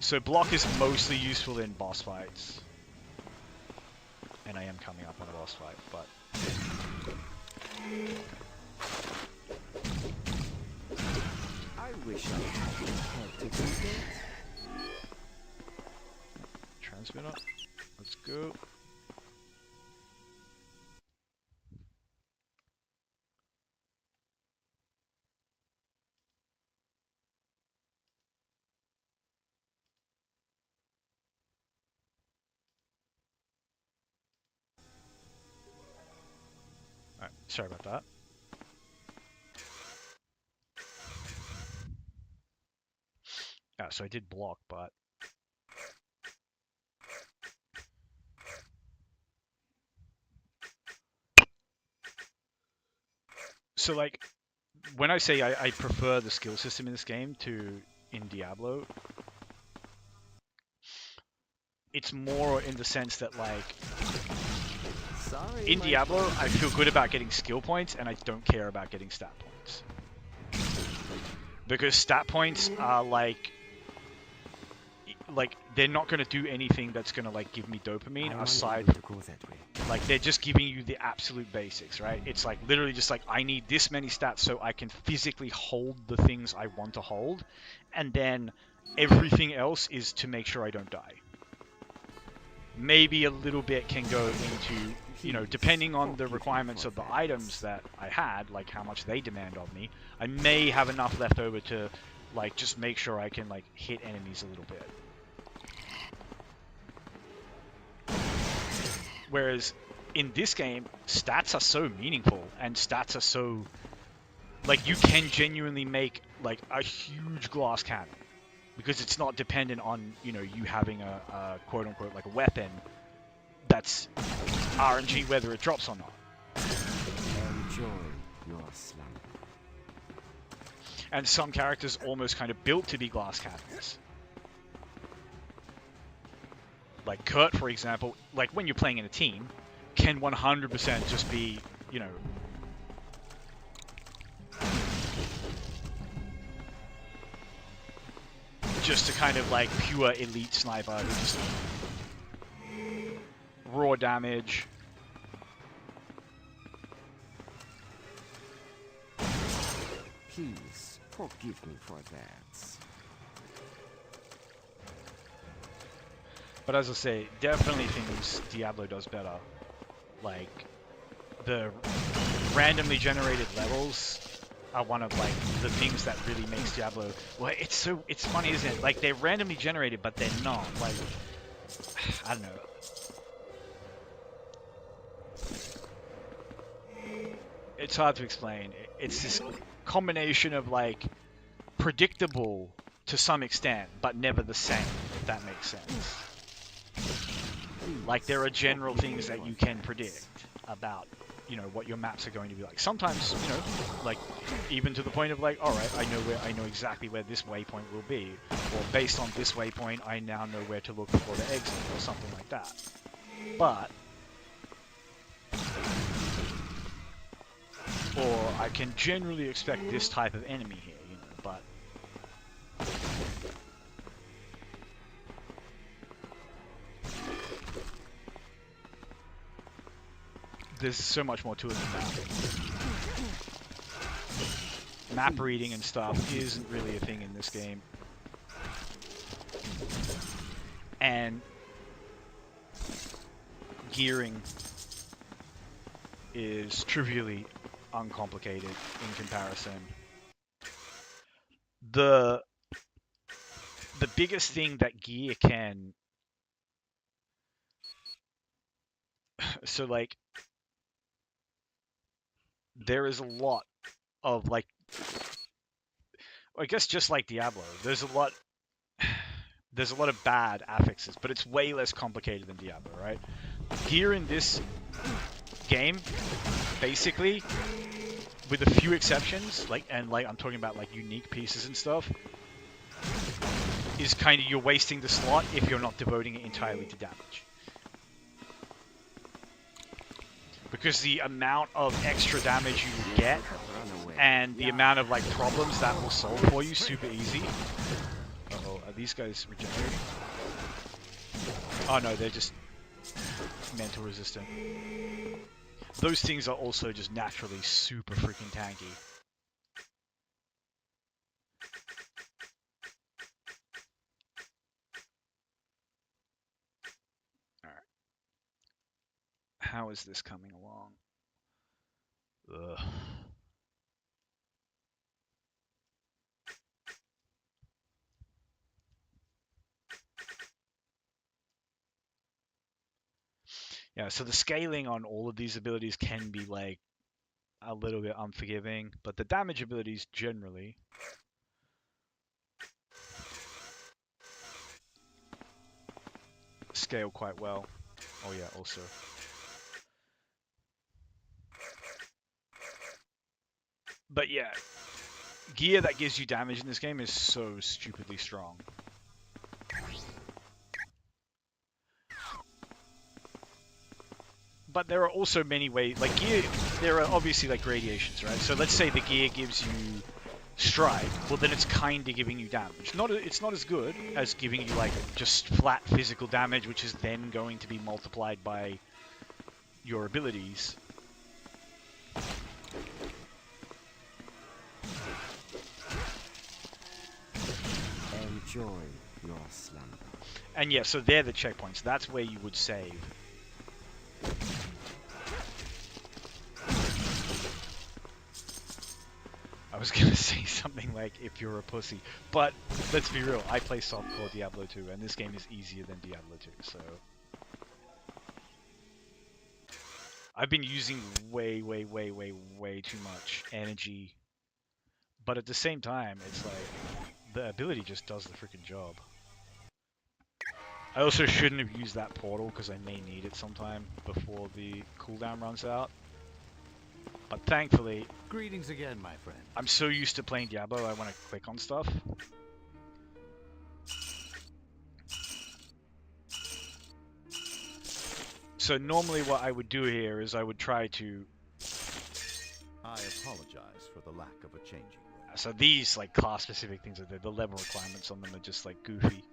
So block is mostly useful in boss fights. And I am coming up on a boss fight, but... I wish I hadn't had to do that. Transmitter. Let's go. Alright, sorry about that. So I did block, but... So, like, when I say I prefer the skill system in this game to in Diablo, it's more in the sense that, like, in Diablo, I feel good about getting skill points, and I don't care about getting stat points. Because stat points are, like, they're not going to do anything that's going to, like, give me dopamine aside from, like, they're just giving you the absolute basics, right? It's, like, literally just, like, I need this many stats so I can physically hold the things I want to hold, and then everything else is to make sure I don't die. Maybe a little bit can go into, you know, depending on the requirements of the items that I had, like how much they demand of me, I may have enough left over to, like, just make sure I can, like, hit enemies a little bit. Whereas in this game, stats are so meaningful, and stats are so, like, you can genuinely make, like, a huge glass cannon. Because it's not dependent on, you know, you having a quote-unquote, like, a weapon that's RNG whether it drops or not. Enjoy your slumber. And some characters almost kind of built to be glass cannons. Like Kurt, for example, like when you're playing in a team, can 100% just be, you know, just a kind of like pure elite sniper who just raw damage. Please forgive me for that. But as I say, definitely things Diablo does better. Like, the randomly generated levels are one of, like, the things that really makes Diablo... Well, it's funny, isn't it? Like, they're randomly generated, but they're not. Like, I don't know. It's hard to explain. It's this combination of, like, predictable to some extent, but never the same, if that makes sense. Like, there are general things that you can predict about, you know, what your maps are going to be like. Sometimes, you know, like, even to the point of, like, alright, I know exactly where this waypoint will be. Or based on this waypoint, I now know where to look for the exit, or something like that. But... Or I can generally expect this type of enemy here, you know, but... There's so much more to it than that. Map reading and stuff isn't really a thing in this game. And gearing is trivially uncomplicated in comparison. The biggest thing that gear can so like there is a lot of like I guess just like Diablo, there's a lot of bad affixes, but it's way less complicated than Diablo, right? Gear in this game, basically, with a few exceptions, I'm talking about like unique pieces and stuff, is kind of you're wasting the slot if you're not devoting it entirely to damage. Because the amount of extra damage you will get and the amount of like problems that will solve for you super easy. Uh-oh, are these guys regenerating? Oh no, they're just mental resistant. Those things are also just naturally super freaking tanky. Alright. How is this coming along? Ugh. Yeah, so the scaling on all of these abilities can be like a little bit unforgiving, but the damage abilities generally scale quite well. Oh yeah, also. But yeah, gear that gives you damage in this game is so stupidly strong. But there are also many ways, like gear, there are obviously like gradations, right? So let's say the gear gives you stride, well then it's kind of giving you damage. It's not as good as giving you like just flat physical damage, which is then going to be multiplied by your abilities. Enjoy your slumber. And yeah, so they're the checkpoints. That's where you would save. I was gonna say something like, if you're a pussy, but let's be real, I play softcore Diablo 2, and this game is easier than Diablo 2, so... I've been using way too much energy, but at the same time, it's like, the ability just does the freaking job. I also shouldn't have used that portal, because I may need it sometime before the cooldown runs out. But thankfully, Greetings again, my friend. I'm so used to playing Diablo, I want to click on stuff. So normally what I would do here is I would try to... I apologize for the lack of a changing room. So these like class-specific things, the level requirements on them are just like goofy.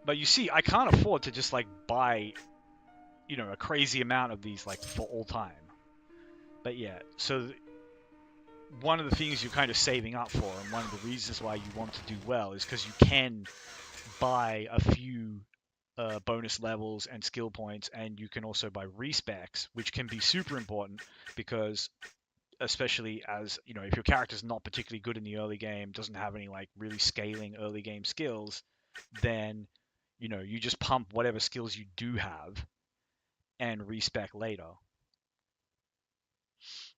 But you see, I can't afford to just like buy, you know, a crazy amount of these like for all time. But yeah, so one of the things you're kind of saving up for, and one of the reasons why you want to do well, is because you can buy a few bonus levels and skill points, and you can also buy respecs, which can be super important because, especially as, you know, if your character's not particularly good in the early game, doesn't have any like really scaling early game skills, then, you know, you just pump whatever skills you do have and respec later.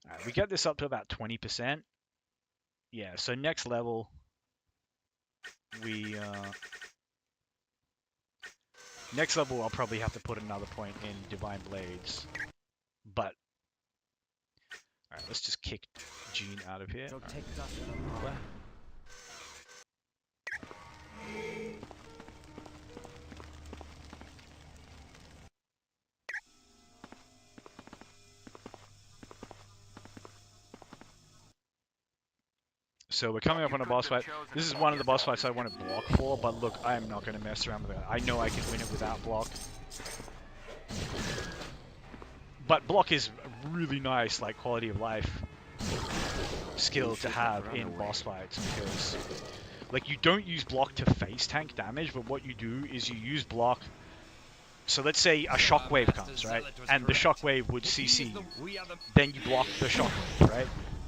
Alright, we get this up to about 20%. Yeah, so next level, next level I'll probably have to put another point in Divine Blades. But, alright, let's just kick Gene out of here. Right. So we're coming up on a boss fight. This is one of the boss fights I want to block for, but look, I am not going to mess around with it. I know I can win it without block. But block is a really nice, like, quality of life skill to have in boss fights, because Like, you don't use block to face tank damage, but what you do is you use block. So let's say a shockwave comes, right? And the shockwave would CC you. Then you block the shockwave, right?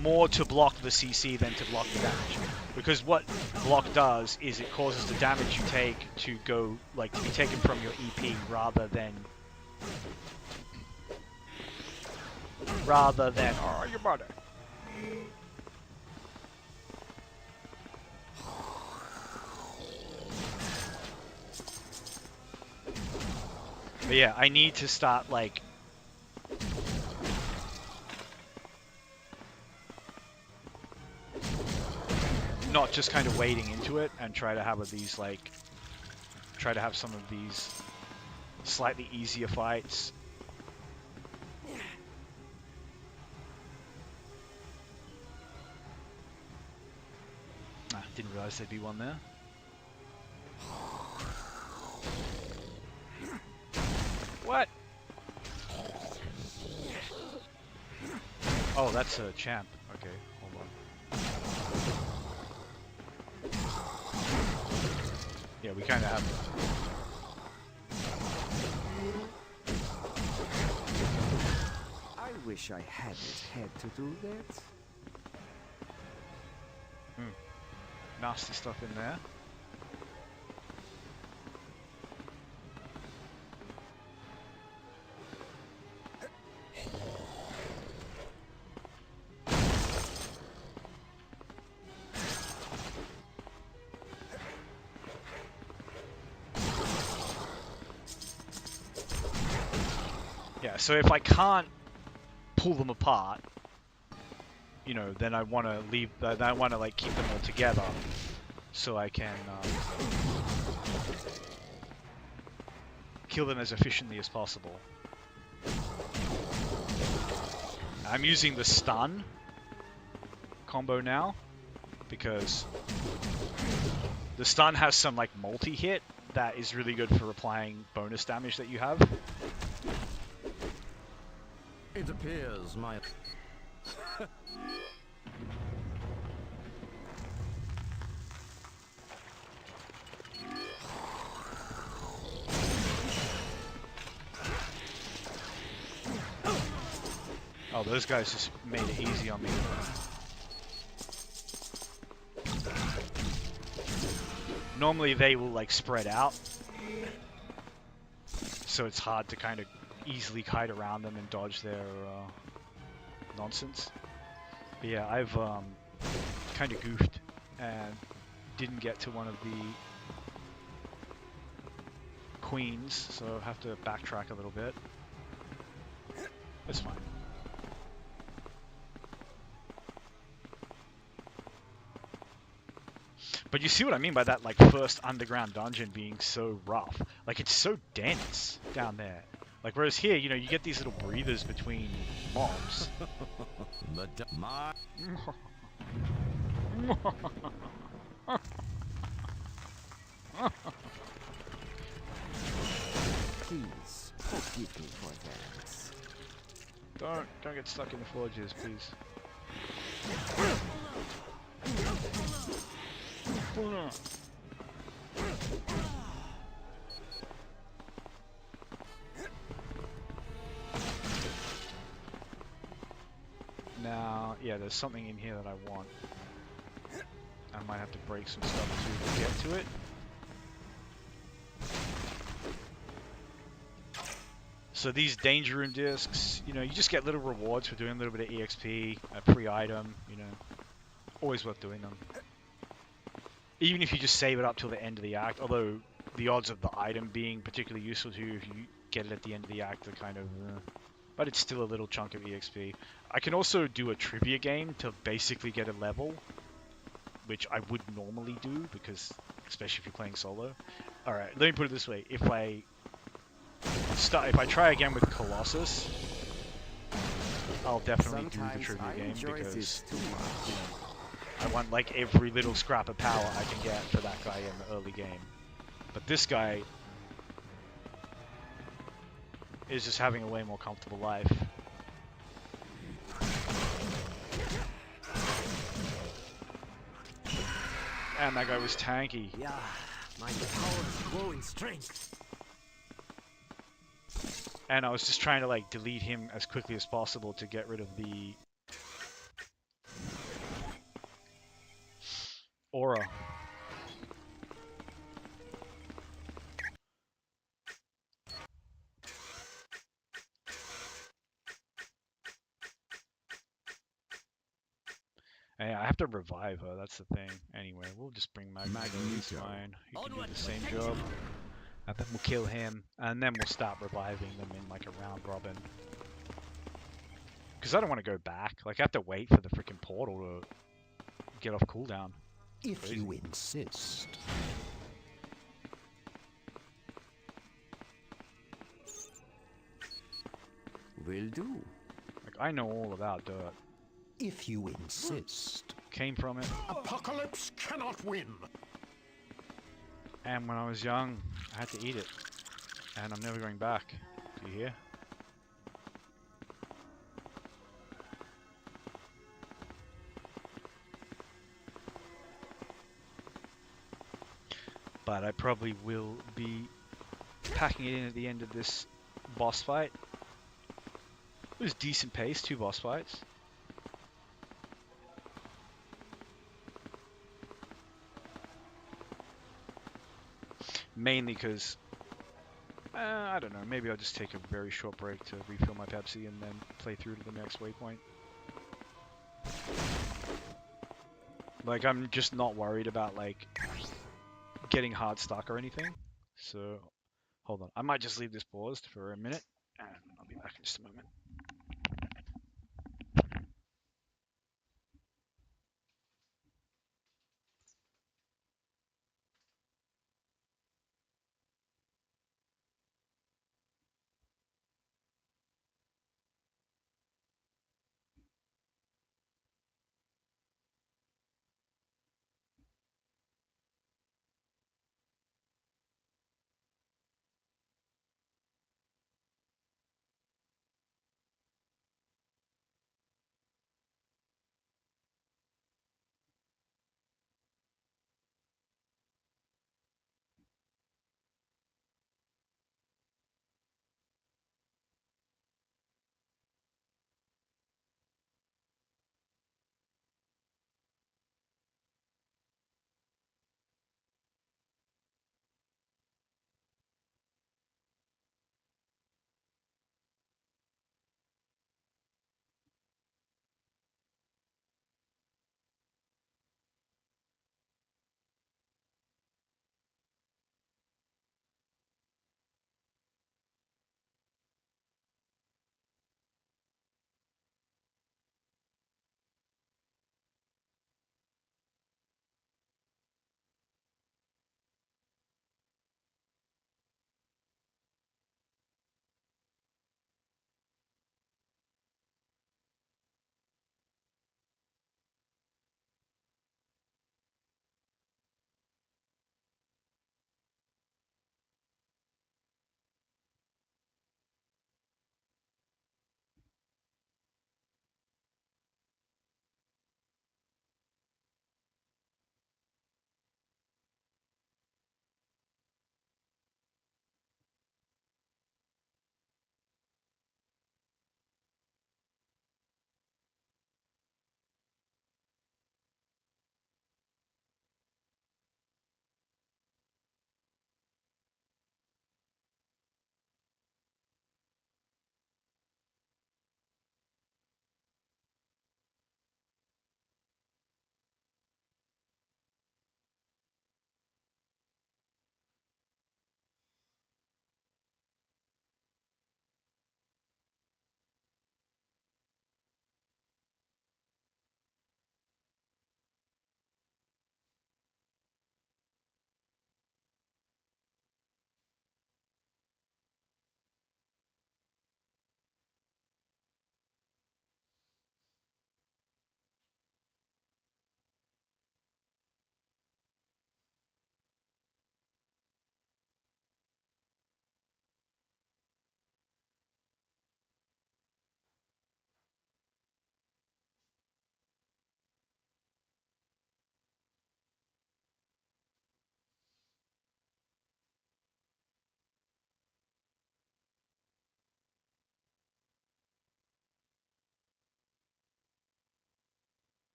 More to block the CC than to block the damage. Because what block does is it causes the damage you take to go, like, to be taken from your EP rather than... oh, your mother. But yeah, I need to start, like... not just kind of wading into it and try to have these, like... try to have some of these slightly easier fights. Didn't realize there'd be one there. What? Oh, that's a champ. Okay, hold on. Yeah, we kind of have... I wish I hadn't had to do that. nasty stuff in there. Yeah, so if I can't pull them apart, you know, then I want to leave. Then I want to like keep them all together, so I can kill them as efficiently as possible. I'm using the stun combo now because the stun has some like multi-hit that is really good for applying bonus damage that you have. It appears my... Oh, those guys just made it easy on me. Normally they will like spread out, so it's hard to kind of easily kite around them and dodge their nonsense. But yeah, I've kind of goofed and didn't get to one of the queens, so I'll have to backtrack a little bit. It's fine. But you see what I mean by that, like, first underground dungeon being so rough. Like, it's so dense down there. Like, whereas here, you know, you get these little breathers between mobs. Please, forgive me for that. Don't get stuck in the forges, please. Now, yeah, there's something in here that I want. I might have to break some stuff to get to it. So these danger room discs, you know, you just get little rewards for doing a little bit of EXP, a free item, you know. Always worth doing them. Even if you just save it up till the end of the act, although the odds of the item being particularly useful to you if you get it at the end of the act are kind of... but it's still a little chunk of EXP. I can also do a trivia game to basically get a level, which I would normally do, because especially if you're playing solo. Alright, let me put it this way. If I try again with Colossus, I'll definitely do the trivia game, because you know, I want like every little scrap of power I can get for that guy in the early game. But this guy is just having a way more comfortable life. And that guy was tanky. Yeah, my power is growing strength. And I was just trying to like delete him as quickly as possible to get rid of the aura. And I have to revive her, that's the thing. Anyway, we'll just bring Magneto, he's fine. He can do the same job. And then we'll kill him, and then we'll start reviving them in like a round robin. Because I don't want to go back. Like, I have to wait for the freaking portal to get off cooldown. If Crazy. you insist. Will do. Like, I know all about dirt. If you insist. Came from it. Apocalypse cannot win. And when I was young, I had to eat it. And I'm never going back. Do you hear? But I probably will be packing it in at the end of this boss fight. It was decent pace, 2 boss fights. Mainly because, I don't know, maybe I'll just take a very short break to refill my Pepsi and then play through to the next waypoint. Like, I'm just not worried about, like, getting hard stuck or anything. So, hold on. I might just leave this paused for a minute, and I'll be back in just a moment.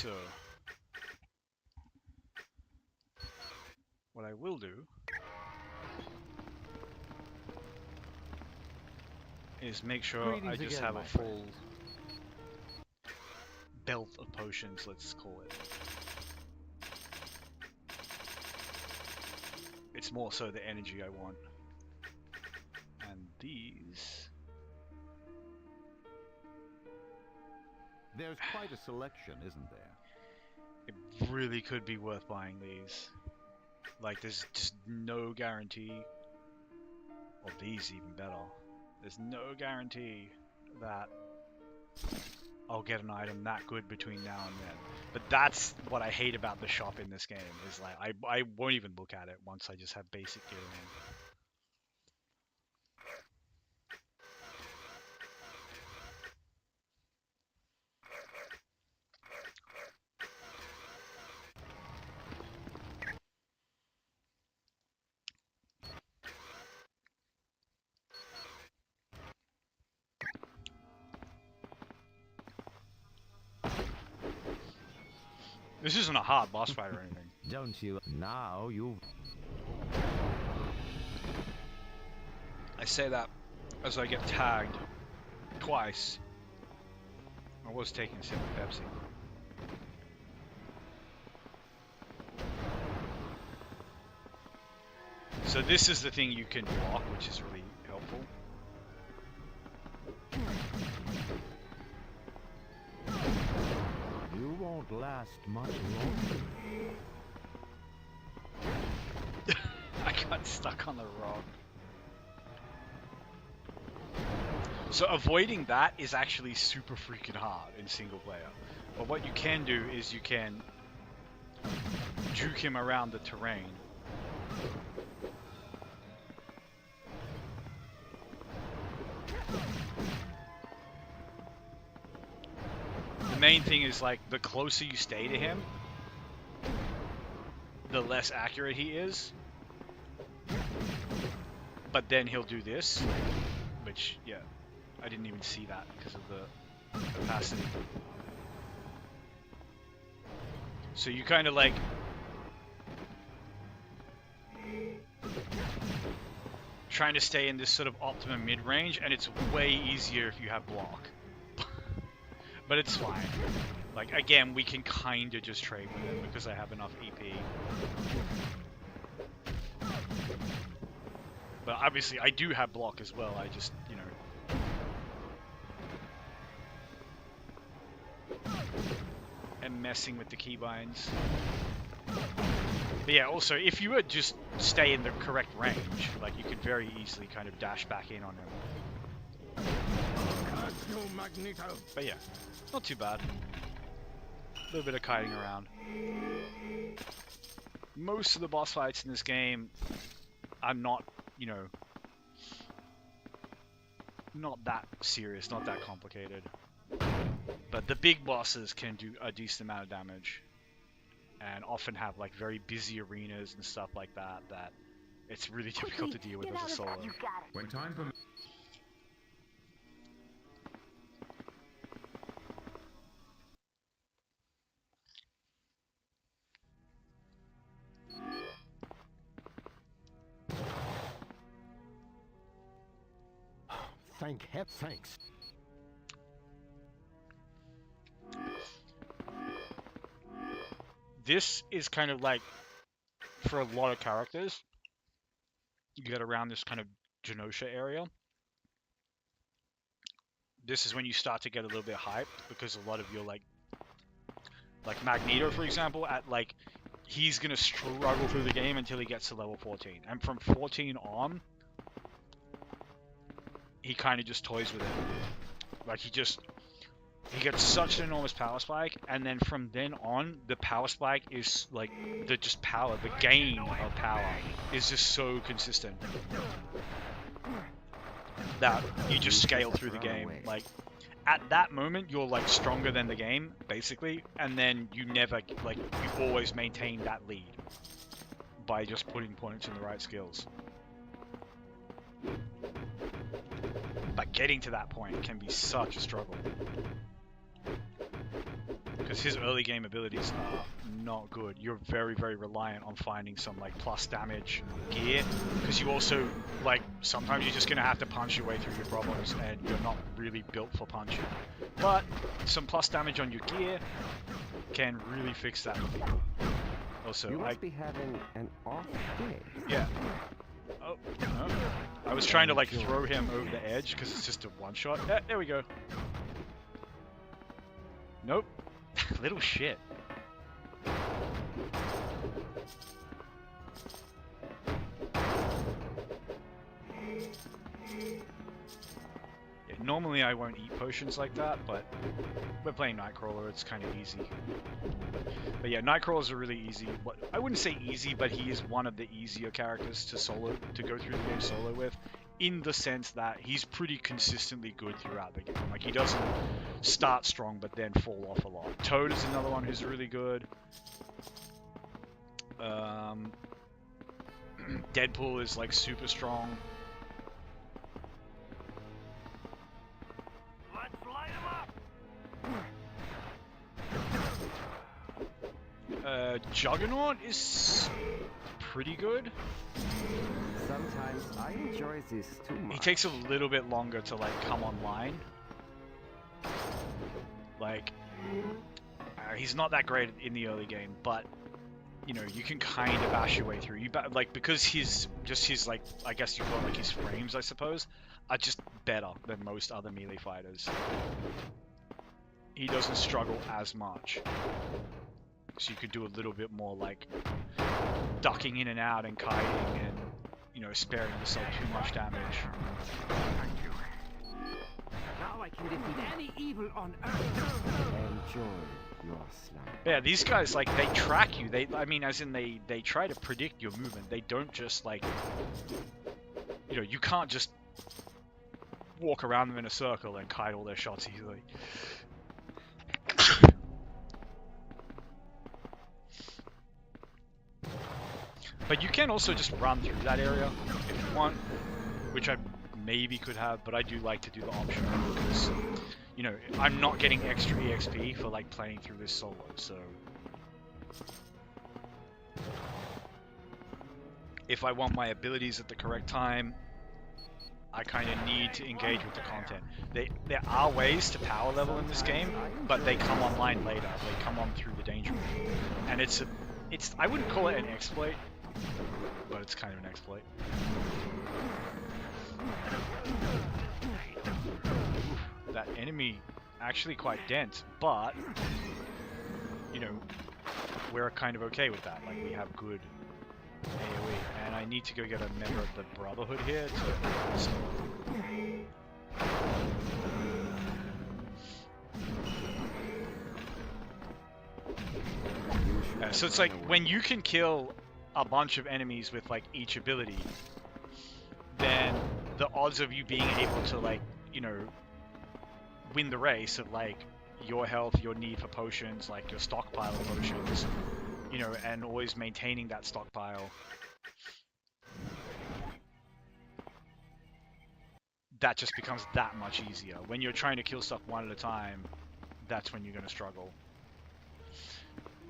So, what I will do is make sure I Greetings just again, have my a full belt of potions, let's call it. It's more so the energy I want. And these... There's quite a selection, isn't there? It really could be worth buying these. Like, there's just no guarantee. Or these even better. There's no guarantee that I'll get an item that good between now and then. But that's what I hate about the shop in this game, is like, I won't even look at it once I just have basic gear in. This isn't a hard boss fight or anything. Don't you? Now you... I say that as I get tagged twice. I was taking a sip of Pepsi. So this is the thing you can block, which is really helpful. You won't last much longer. I got stuck on the rock. So avoiding that is actually super freaking hard in single player. But what you can do is you can juke him around the terrain. The main thing is, like, the closer you stay to him, the less accurate he is. But then he'll do this, which, yeah, I didn't even see that because of the opacity. So you kind of like trying to stay in this sort of optimum mid-range, and it's way easier if you have block. But it's fine. Like, again, we can kind of just trade with him because I have enough EP. But obviously I do have block as well, I just, you know... am messing with the keybinds. But yeah, also, if you would just stay in the correct range, like, you could very easily kind of dash back in on him. But yeah, not too bad. A little bit of kiting around. Most of the boss fights in this game are not, you know, not that serious, not that complicated. But the big bosses can do a decent amount of damage. And often have, like, very busy arenas and stuff like that, that it's really difficult to deal with as a solo. When time permits. Thank heaven. Thanks. This is kind of like, for a lot of characters, you get around this kind of Genosha area. This is when you start to get a little bit hyped, because a lot of your, like Magneto, for example, at, like, he's going to struggle through the game until he gets to level 14. And from 14 on, he kind of just toys with it. Like, he gets such an enormous power spike, and then from then on, the power spike is, like, the gain of power is just so consistent that you just scale through the game. Like, at that moment, you're, like, stronger than the game, basically, and then you never, like, you always maintain that lead by just putting points in the right skills. But getting to that point can be such a struggle. because his early game abilities are not good. You're very, very reliant on finding some like plus damage gear, because you also like sometimes you're just gonna have to punch your way through your problems, and you're not really built for punching. But some plus damage on your gear can really fix that. Also, You must be having an off day. yeah. Oh no! I was trying to like throw him over the edge because it's just a one shot. There we go. Nope. Little shit. Yeah, normally I won't eat potions like that, but we're playing Nightcrawler, it's kind of easy. But yeah, Nightcrawler's are really easy. I wouldn't say easy, but he is one of the easier characters to go through the game solo with, in the sense that he's pretty consistently good throughout the game. Like, he doesn't start strong but then fall off a lot. Toad is another one who's really good. Deadpool is like super strong. Let's light him up! Juggernaut is pretty good. Sometimes I enjoy this too much. He takes a little bit longer to like come online. Like, he's not that great in the early game, but you know, you can kind of bash your way through. Like, because his like, I guess you call it like his frames, I suppose, are just better than most other melee fighters. He doesn't struggle as much, so you could do a little bit more like ducking in and out and kiting and, you know, sparing yourself too much damage. Now I can defeat any evil on earth. Enjoy your slumber. Yeah, these guys, like, they track you. I mean, as in they try to predict your movement. They don't just, like, you know, you can't just walk around them in a circle and kite all their shots easily. But you can also just run through that area if you want, which I maybe could have, but I do like to do the option because, you know, I'm not getting extra EXP for like playing through this solo, so if I want my abilities at the correct time, I kind of need to engage with the content. There are ways to power level in this game, but they come online later. They come on through the danger room, and it's I wouldn't call it an exploit, but it's kind of an exploit. Oof, that enemy actually quite dense, but you know, we're kind of okay with that. Like, we have good AoE, and I need to go get a member of the Brotherhood here so it's like when you can kill a bunch of enemies with like each ability, then the odds of you being able to, like, you know, win the race of like your health, your need for potions, like your stockpile of potions, you know, and always maintaining that stockpile, that just becomes that much easier. When you're trying to kill stuff one at a time, that's when you're going to struggle.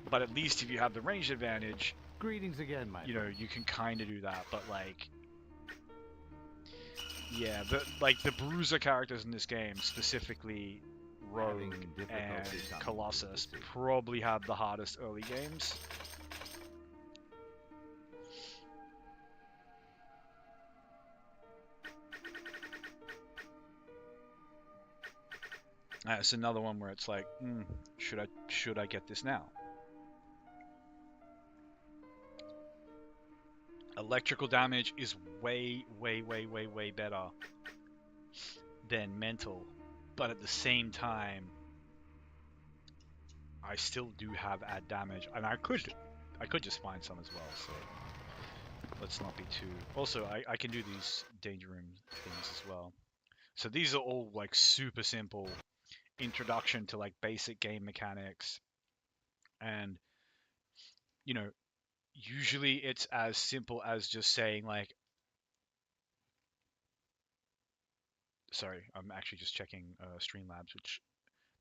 But at least if you have the range advantage, Greetings again, my you know, you can kind of do that. But like, yeah, the bruiser characters in this game, specifically Rogue and Colossus, probably have the hardest early games. It's another one where it's like, should I get this now? Electrical damage is way better than mental, but at the same time, I still do have add damage, and I could just find some as well. So let's not be too. Also, I can do these danger room things as well. So these are all like super simple introduction to like basic game mechanics, and you know, usually it's as simple as just saying like, sorry, I'm actually just checking Streamlabs, which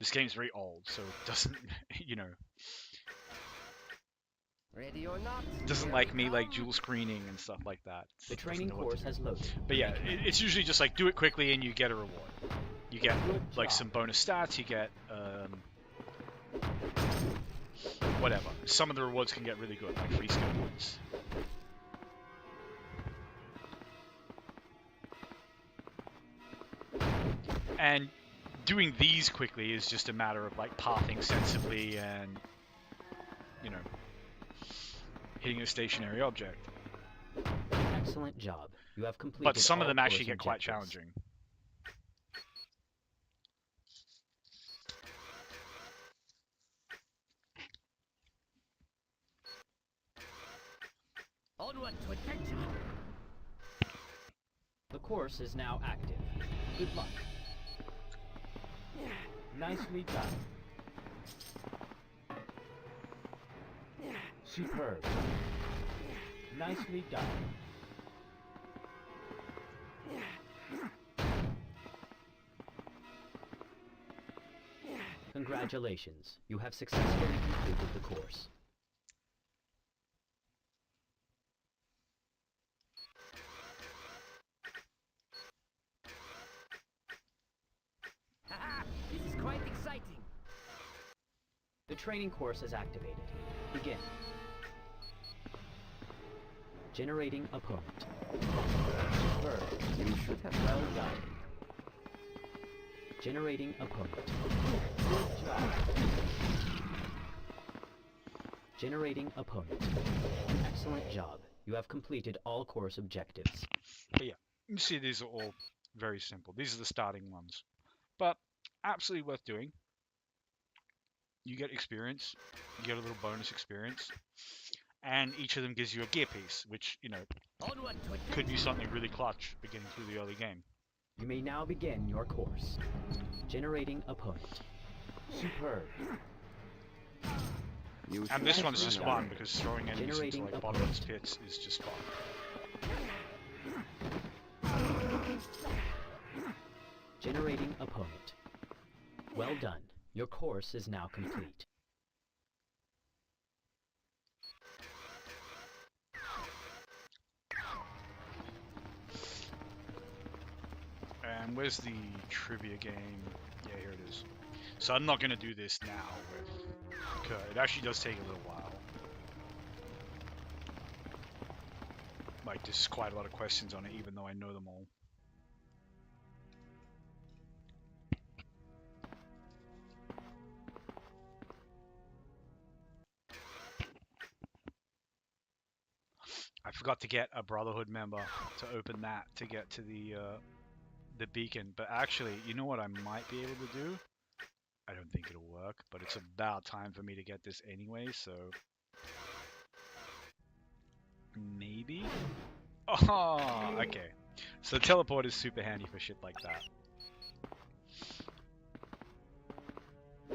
This game's very old, so it doesn't, you know, Ready or not? doesn't here like we me like come. dual screening and stuff like that. The It doesn't training know what to course do. has loaded. But yeah, it's usually just like do it quickly and you get a reward. You get Good like job. some bonus stats. You get whatever. Some of the rewards can get really good, like free skill points. And doing these quickly is just a matter of like pathing sensibly and, you know, hitting a stationary object. Excellent job. You have completed But some of all them actually course get quite objectives. challenging. Onward to adventure. The course is now active. Good luck. Nicely done. Superb. Nicely done. Congratulations. You have successfully completed the course. Haha, this is quite exciting. The training course is activated. Begin. Generating opponent. Superb. You should have Well done. Generating opponent. Good job. Generating opponent. Excellent job. You have completed all course objectives. But yeah, you see these are all very simple. These are the starting ones. But absolutely worth doing. You get experience. You get a little bonus experience. And each of them gives you a gear piece, which, you know, Onward to adventure. could be something really clutch for getting through the early game. You may now begin your course. Generating opponent. Superb. You And should this have one's just run fun away. because throwing enemies into Generating like a bottomless point. pits is just fun. Generating opponent. Well done. Your course is now complete. And where's the trivia game? Yeah, here it is. So I'm not going to do this now with Kurt. It actually does take a little while. Like, there's quite a lot of questions on it, even though I know them all. I forgot to get a Brotherhood member to open that to get to the beacon. But actually, you know what I might be able to do? I don't think it'll work, but it's about time for me to get this anyway, so... Maybe? Oh, okay. So teleport is super handy for shit like that.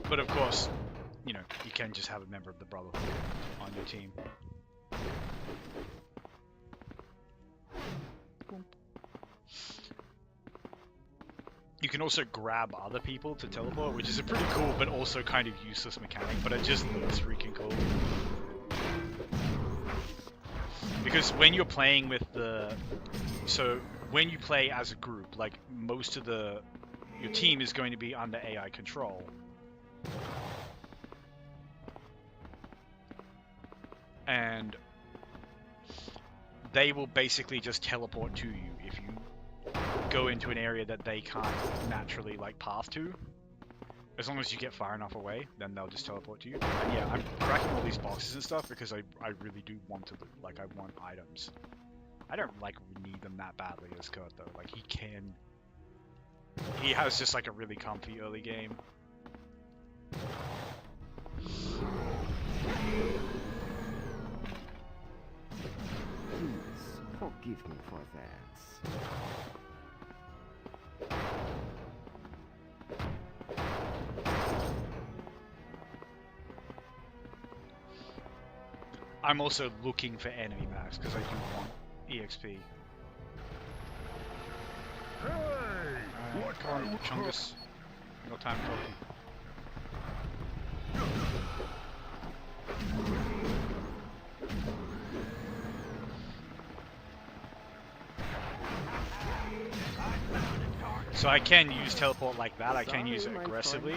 But of course, you know, you can just have a member of the Brotherhood on your team. You can also grab other people to teleport, which is a pretty cool but also kind of useless mechanic, but it just looks freaking cool. Because when you're playing with so when you play as a group, like most of your team is going to be under AI control. And they will basically just teleport to you if you go into an area that they can't naturally like path to. As long as you get far enough away, then they'll just teleport to you. And yeah, I'm cracking all these boxes and stuff because I really do want to, like, I want items. I don't like need them that badly as Kurt though. Like he has just like a really comfy early game. Please, forgive me for that. I'm also looking for enemy packs because I do want EXP. Hey! What Come on, are you Chungus. No time talking. So I can use teleport like that, I can use it aggressively.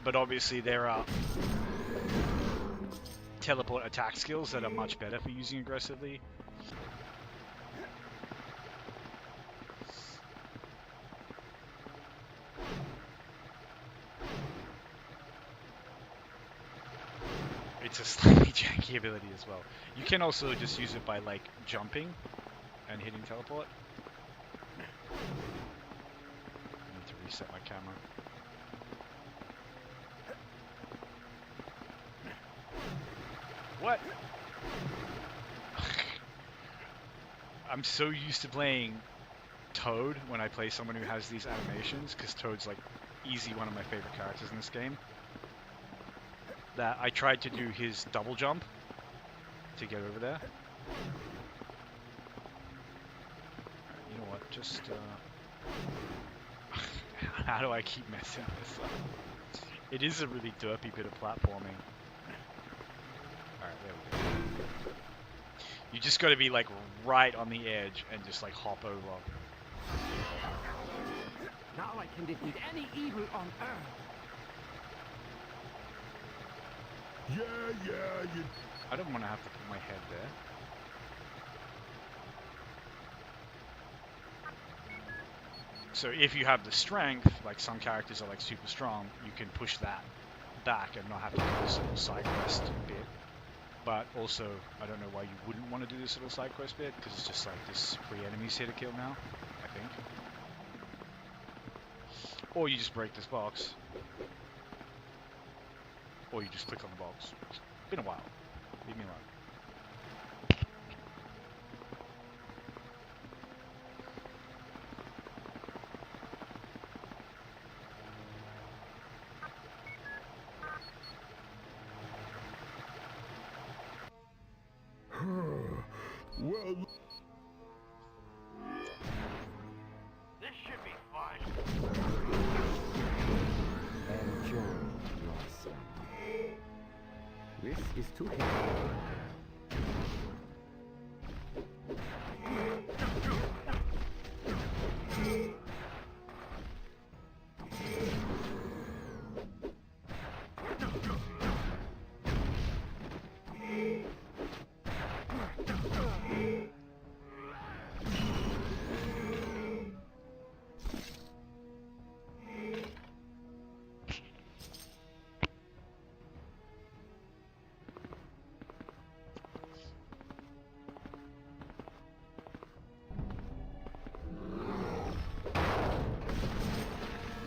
But obviously there are teleport attack skills that are much better for using aggressively. It's a slightly janky ability as well. You can also just use it by like jumping and hitting teleport. I need to reset my camera. What? I'm so used to playing Toad when I play someone who has these animations, because Toad's like easy one of my favorite characters in this game, that I tried to do his double jump to get over there. Alright, you know what, just how do I keep messing this up? It is a really derpy bit of platforming. Alright, there we go. You just gotta be like right on the edge and just like hop over. Now I can defeat any evil on Earth. Yeah, you... I don't want to have to put my head there. So if you have the strength, like some characters are like super strong, you can push that back and not have to do this little side quest bit. But also, I don't know why you wouldn't want to do this little side quest bit, because it's just like there's free enemies here to kill now, I think. Or you just break this box. Or you just click on the box. It's been a while. Leave me alone. Well... This should be fun. Enjoy your son. This is too heavy.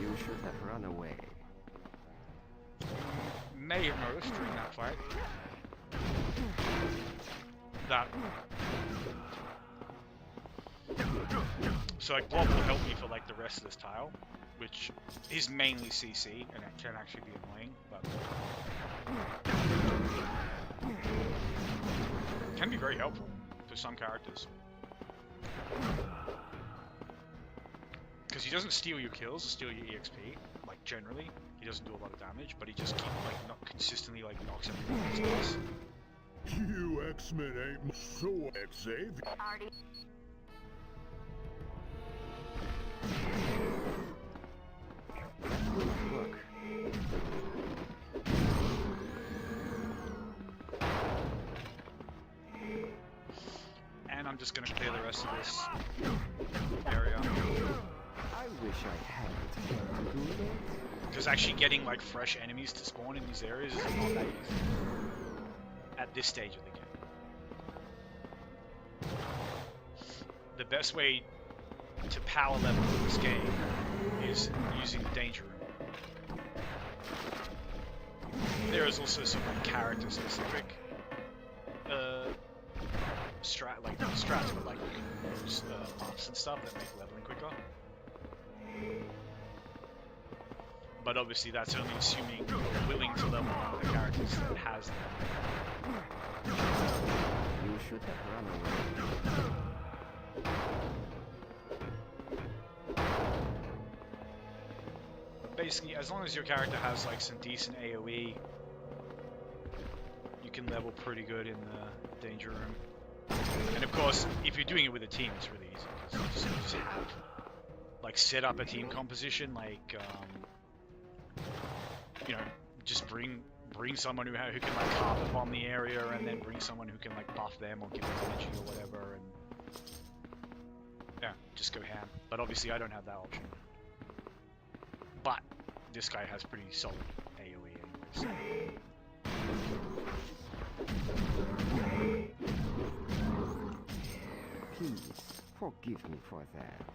You should have run away. May have noticed during that fight that so like Blob will help me for like the rest of this tile, which is mainly CC and it can actually be annoying, but can be very helpful for some characters. Because he doesn't steal your kills or steal your EXP, like generally. He doesn't do a lot of damage, but he just not consistently like knocks everyone else's ass. You X-Men ain't so Xavier. Look. And I'm just gonna clear the rest of this area. I wish I had it here to do that. Because actually getting like fresh enemies to spawn in these areas is not that easy at this stage of the game. The best way to power level in this game is using the danger room. There is also some like character specific strats, but like you can use buffs and stuff that make leveling quicker. But obviously that's only assuming you're willing to level up the characters that has them. You should have run away. But basically, as long as your character has like some decent AoE can level pretty good in the danger room. And of course, if you're doing it with a team, it's really easy. 'Cause you just have, like, set up a team composition, like, you know, just bring someone who can like carpet bomb the area, and then bring someone who can like buff them or give them energy or whatever, and yeah, just go ham. But obviously I don't have that option. But this guy has pretty solid AoE anyway, so. Please, forgive me for that.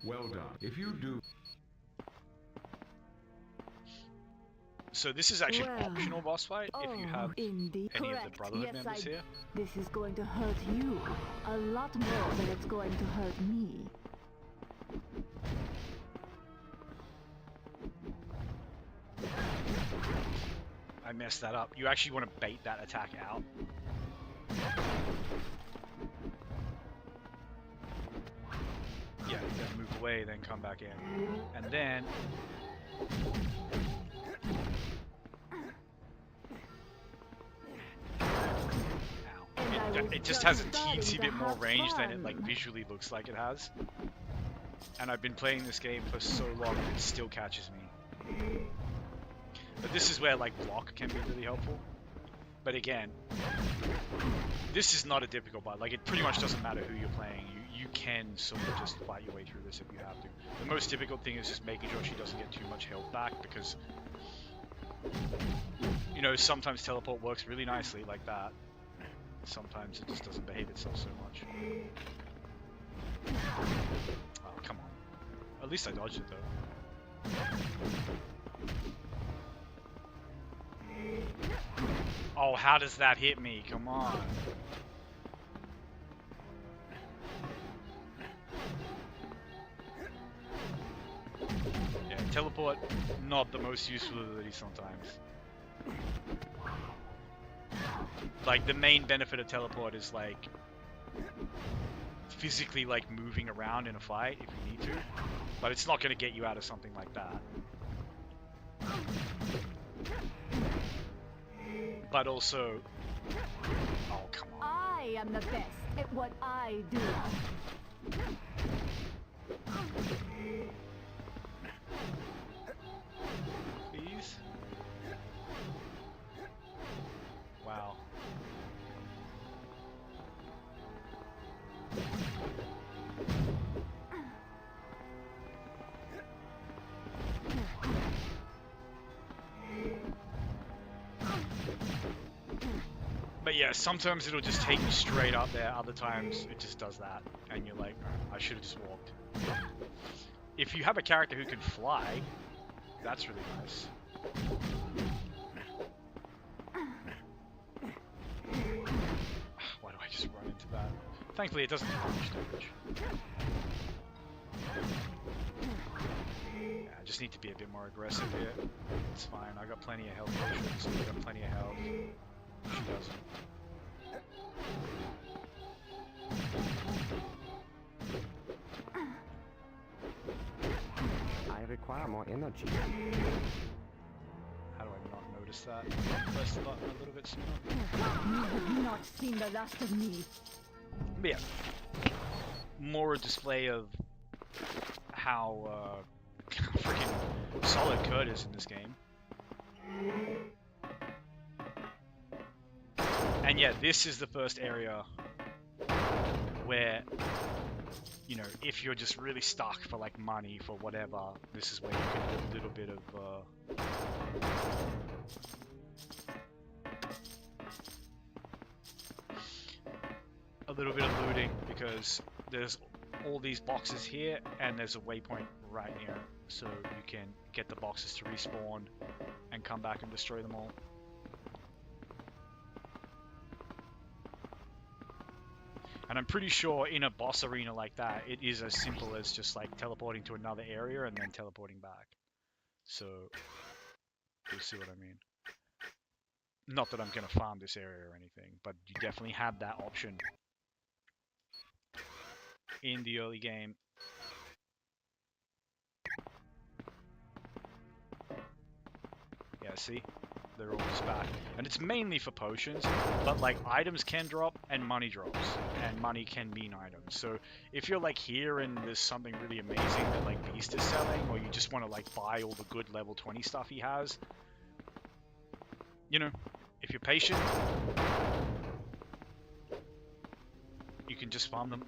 Well done. If you do... So this is actually an Well, optional boss fight if you have indeed. any of Correct. the Brotherhood Yes, members here. This is going to hurt you a lot more than it's going to hurt me. I messed that up. You actually want to bait that attack out. Yeah, then move away, then come back in. And then... Ow. It just has a teensy bit more range than it like visually looks like it has. And I've been playing this game for so long and it still catches me. But this is where like block can be really helpful. But again, this is not a difficult fight. Like, it pretty much doesn't matter who you're playing. You can sort of just fight your way through this if you have to. The most difficult thing is just making sure she doesn't get too much health back, because, you know, sometimes teleport works really nicely like that. Sometimes it just doesn't behave itself so much. Oh, come on. At least I dodged it, though. Oh, how does that hit me? Come on. Yeah, teleport, not the most useful ability sometimes. Like, the main benefit of teleport is, like, physically, like, moving around in a fight if you need to. But it's not going to get you out of something like that. But also... Oh, come on. I am the best at what I do. Please? Wow. But yeah, sometimes it'll just take you straight up there, other times it just does that, and you're like, oh, I should have just walked. If you have a character who can fly, that's really nice. Why do I just run into that? Thankfully it doesn't do much damage. Yeah, I just need to be a bit more aggressive here. It's fine, I got plenty of health potions, I got plenty of health. She doesn't. I require more energy. How do I not notice that? Press the button a little bit sooner. You have not seen the last of me. But yeah, more a display of how freaking solid Kurt is in this game. And yeah, this is the first area where, you know, if you're just really stuck for like money, for whatever, this is where you can do a little bit of looting, because there's all these boxes here and there's a waypoint right here, so you can get the boxes to respawn and come back and destroy them all. And I'm pretty sure in a boss arena like that, it is as simple as just like teleporting to another area and then teleporting back. So, you'll see what I mean. Not that I'm going to farm this area or anything, but you definitely have that option in the early game. Yeah, see? They're all just back. And it's mainly for potions, but like items can drop and money drops. And money can mean items. So if you're like here and there's something really amazing that like Beast is selling, or you just want to like buy all the good level 20 stuff he has, you know, if you're patient, you can just farm the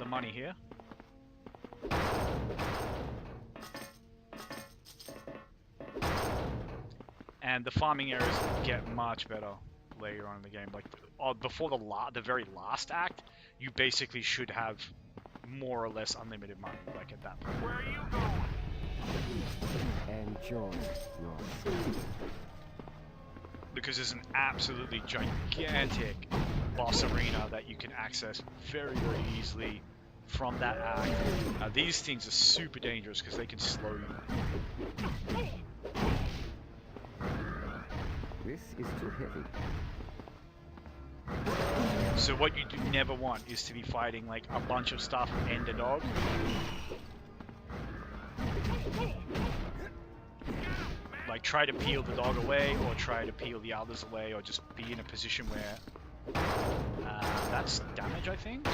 money here. And the farming areas get much better later on in the game. Like before the very last act, you basically should have more or less unlimited money. Like at that point. Where are you going? Enjoy your Because there's an absolutely gigantic boss arena that you can access very, very easily from that act. These things are super dangerous because they can slow you. This is too heavy. So what you do never want is to be fighting like a bunch of stuff and a dog. Like try to peel the dog away, or try to peel the others away, or just be in a position where that's damage, I think.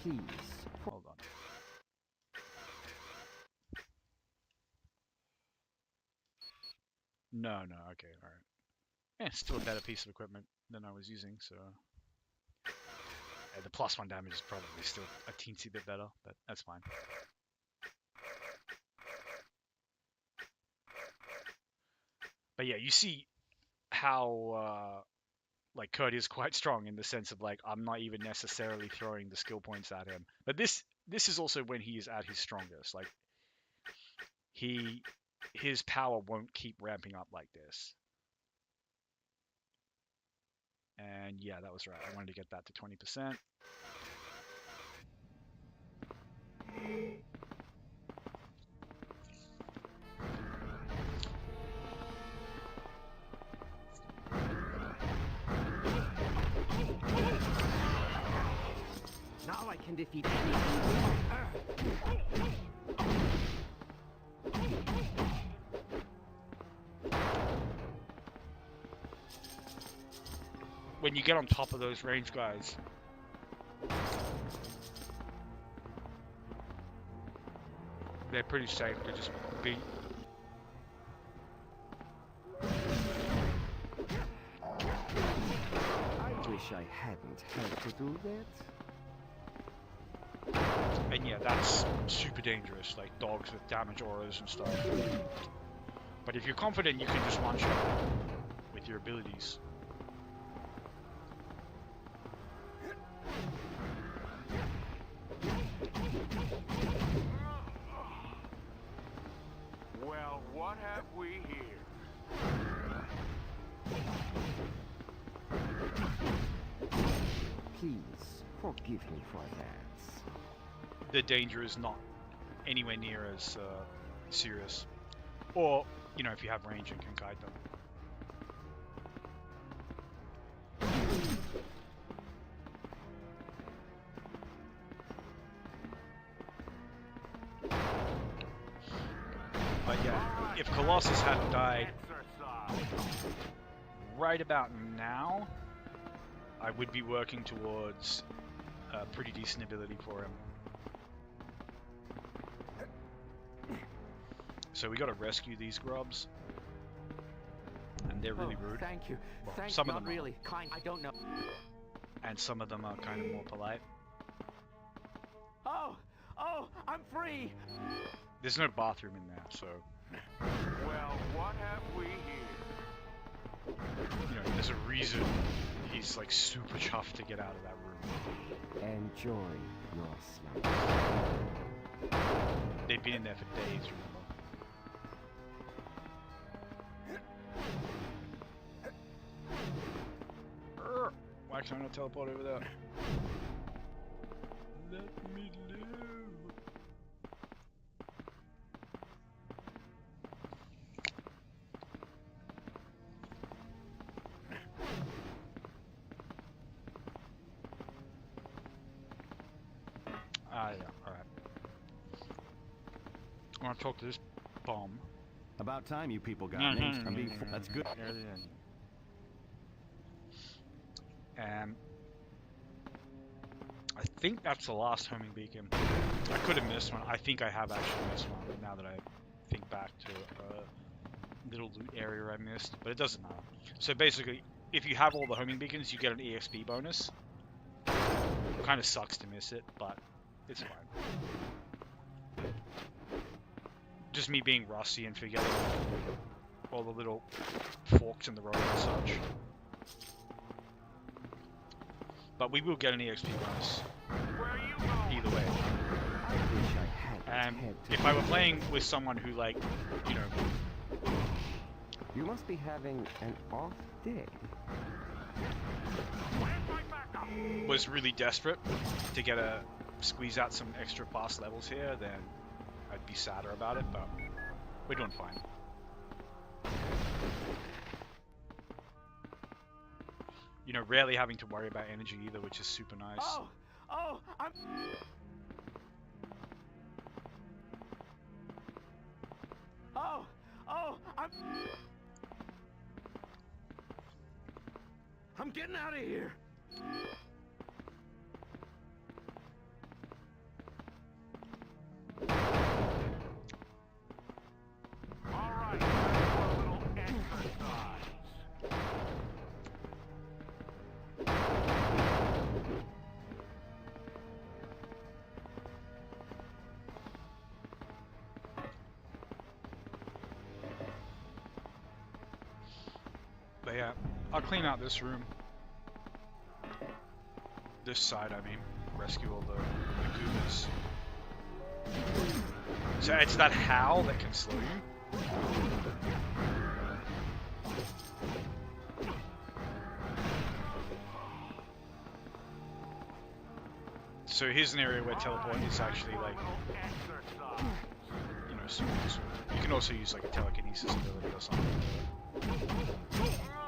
Please. Hold on. No, okay, alright. Yeah, still a better piece of equipment than I was using, so... Yeah, the +1 damage is probably still a teensy bit better, but that's fine. But yeah, you see how, like, Kurt is quite strong in the sense of, like, I'm not even necessarily throwing the skill points at him. But this is also when he is at his strongest. Like, his power won't keep ramping up like this. And yeah, that was right. I wanted to get that to 20%. Now I can defeat any evil on Earth. When you get on top of those range guys, they're pretty safe to just beat. I wish I hadn't had to do that. And yeah, that's super dangerous, like dogs with damage auras and stuff. But if you're confident, you can just one-shot with your abilities. Well, what have we here? Please forgive me for that. The danger is not anywhere near as serious. Or, you know, if you have range and can guide them. But yeah, if Colossus hadn't died right about now, I would be working towards a pretty decent ability for him. So we gotta rescue these grubs. And they're really rude. Thank you. Well, Thank some you. of Not them are. really. Kind. I don't know. And some of them are kind of more polite. Oh, I'm free. There's no bathroom in there, so, Well, what have we here? you know, there's a reason he's like super chuffed to get out of that room. Enjoy your slumber. They've been in there for days, remember? Why can't I not teleport over there? Let me live. Ah, yeah, alright. I want to talk to this bomb. About time you people got me. I'm being that's good. I think that's the last homing beacon. I could have missed one. I think I have actually missed one, now that I think back to a little loot area I missed, but it doesn't matter. So basically, if you have all the homing beacons, you get an EXP bonus. Kind of sucks to miss it, but it's fine. Just me being rusty and forgetting all the little forks in the road and such. But we will get an EXP bonus either way. If I were playing with someone who, like, you know... You must be having an off day. Was really desperate to squeeze out some extra fast levels here, then I'd be sadder about it, but we're doing fine. You know, rarely having to worry about energy either, which is super nice. I'm getting out of here. All right, a little exercise. But yeah, I'll clean out this room. This side, I mean. Rescue all the goobers. So it's that howl that can slow you. So here's an area where teleport is actually, like, you know, super useful. You can also use like a telekinesis ability or something to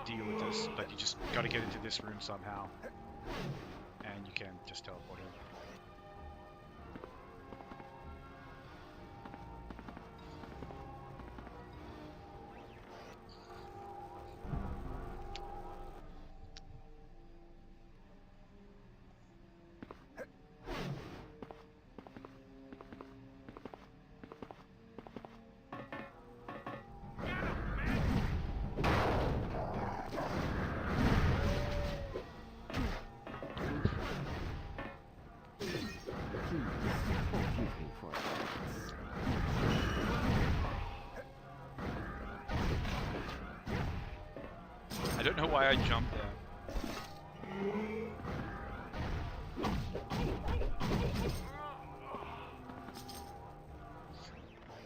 deal with this, but you just gotta get into this room somehow, and you can just teleport in. I don't know why I jumped there.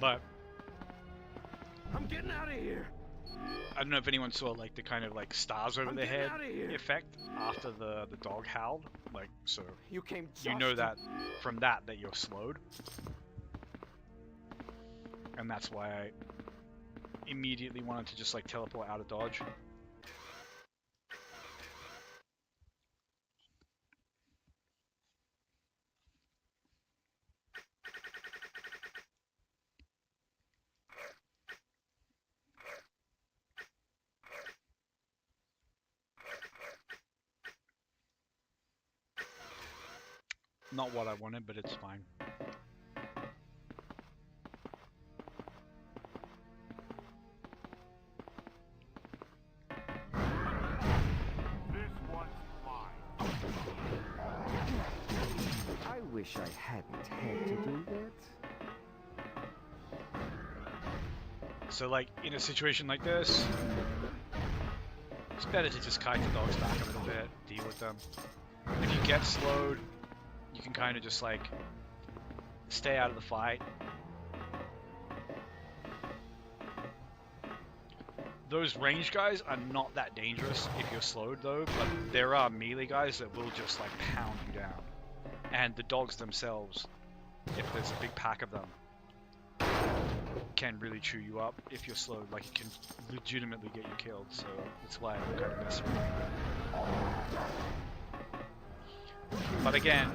But I'm getting out of here. I don't know if anyone saw like the kind of like stars over their head effect after the dog howled. Like, so You came you know that from that you're slowed. And that's why I immediately wanted to just like teleport out of dodge. Not what I wanted, but it's fine. This one's mine. I wish I hadn't had to do that. So like in a situation like this, it's better to just kite the dogs back a little bit, deal with them. If you get slowed, you can kind of just like stay out of the fight. Those range guys are not that dangerous if you're slowed though, but there are melee guys that will just like pound you down. And the dogs themselves, if there's a big pack of them, can really chew you up if you're slowed. Like, it can legitimately get you killed, so that's why I'm kind of messing around. But again,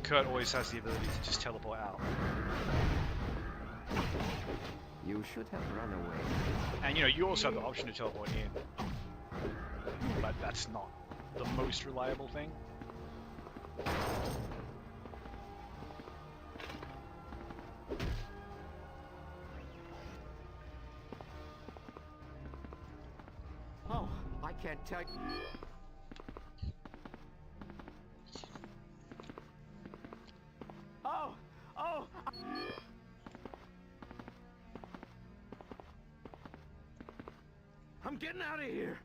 Kurt always has the ability to just teleport out. You should have run away. And you know, you also have the option to teleport in, but that's not the most reliable thing. Oh, I can't tell. Oh, oh. I'm getting out of here.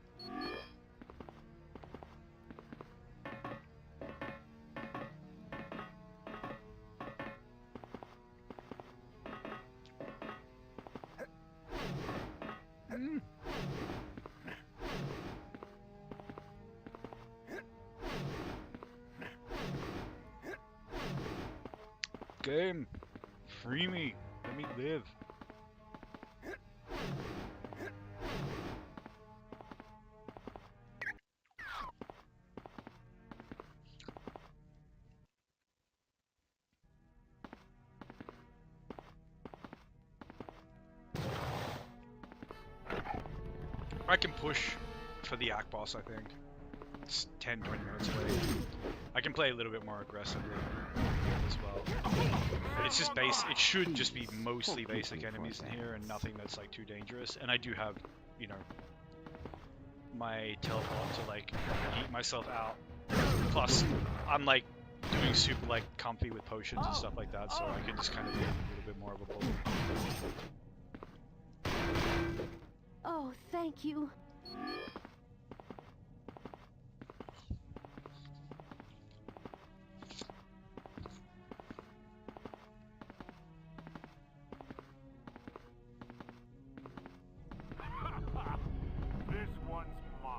Game, free me, let me live. I can push for the Act boss, I think. It's 10-20 minutes away. I can play a little bit more aggressively as well. But it's just it should just be mostly basic enemies in here and nothing that's like too dangerous. And I do have, you know, my teleport to like eat myself out. Plus, I'm like doing super like comfy with potions and stuff like that, so I can just kind of be a little bit more of a bully. Oh, thank you. This one's mine.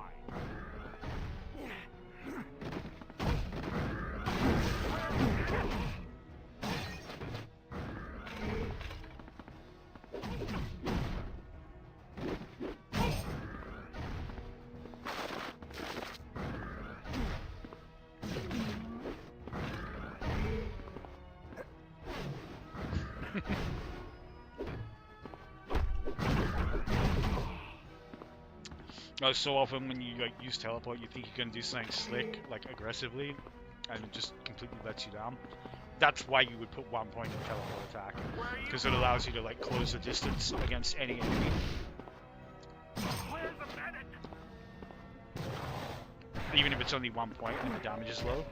So often when you like use teleport, you think you're gonna do something slick, like aggressively, and it just completely lets you down. That's why you would put 1 point in teleport attack, because it allows you to like close the distance against any enemy. Where's the medic? Even if it's only 1 point and the damage is low.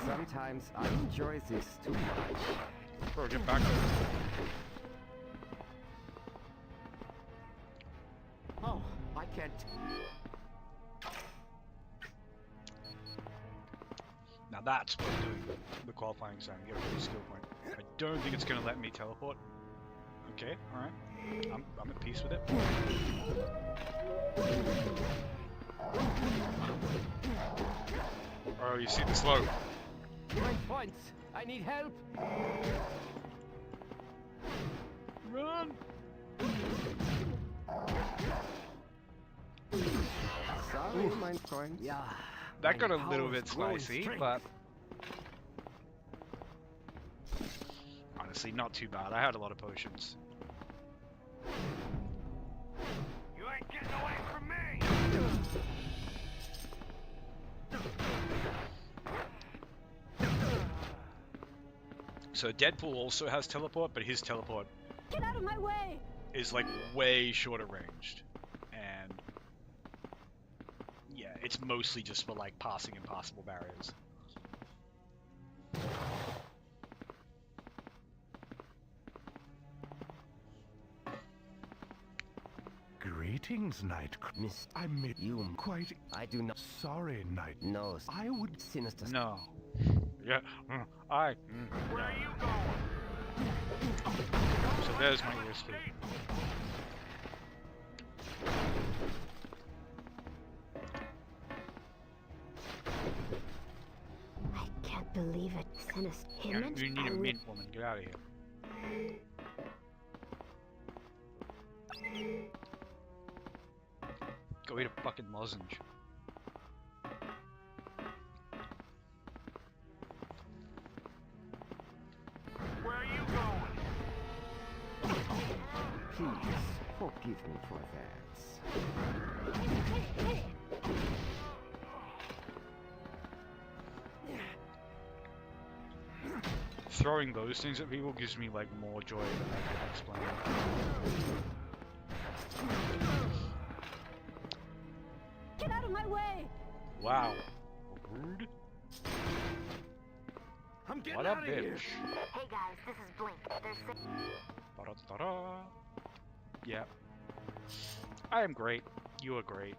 Sometimes I enjoy this too much. Bro, get back. Oh, I can't. Now that's what I'm doing the qualifying sign, get a free skill point. I don't think it's gonna let me teleport. Okay, alright. I'm at peace with it. Oh, you see the slope. My points. I need help. Run! Sorry, my points. Yeah. That got a little bit spicy, but honestly, not too bad. I had a lot of potions. You ain't getting away from me! So Deadpool also has teleport, but his teleport Get out of my way! is like way shorter ranged. And yeah, it's mostly just for like passing impassable barriers. Greetings, Night. Miss, I made you quite I do not sorry, Night. know. I would. Sinister. No. Yeah. I. Where are you going? So there's my whiskey. I can't believe it. Sinister. Him You need a and mint woman. Get out of here. Go eat a fucking lozenge. Where Please, forgive me for that. Throwing those things at people gives me like more joy than I can explain. Get out of my way! Wow. Rude. I'm getting What a out of here. bitch. Hey guys, this is Blink. There's Ta-da-ta-da. Yeah. I am great. You are great.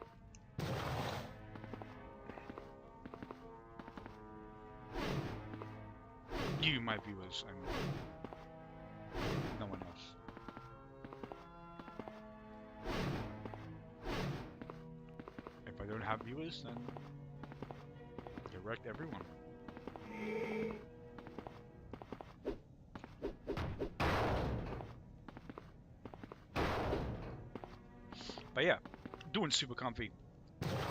You, my viewers, I mean. No one else. If I don't have viewers, then direct everyone. But yeah, doing super comfy.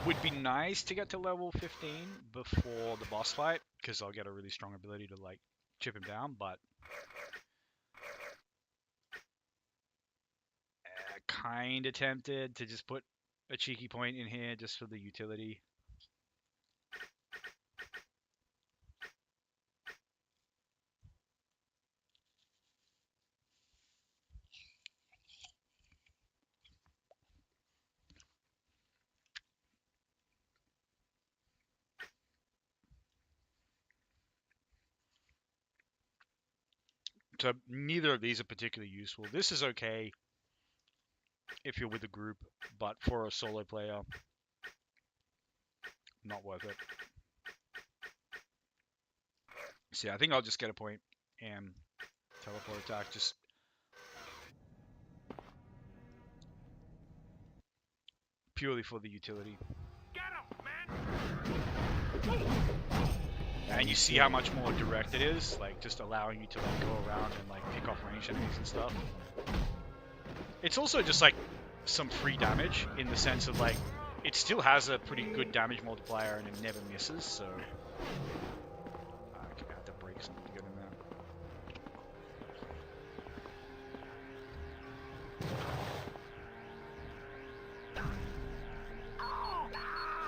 Would be nice to get to level 15 before the boss fight, because I'll get a really strong ability to like chip him down, but kind of tempted to just put a cheeky point in here just for the utility. So neither of these are particularly useful. This is okay if you're with a group, but for a solo player, not worth it. So yeah, I think I'll just get a point and teleport attack, just purely for the utility. Get him, man. And you see how much more direct it is, like just allowing you to like go around and like pick off range enemies and stuff. It's also just like some free damage in the sense of like it still has a pretty good damage multiplier and it never misses, so I have to break something to get in there.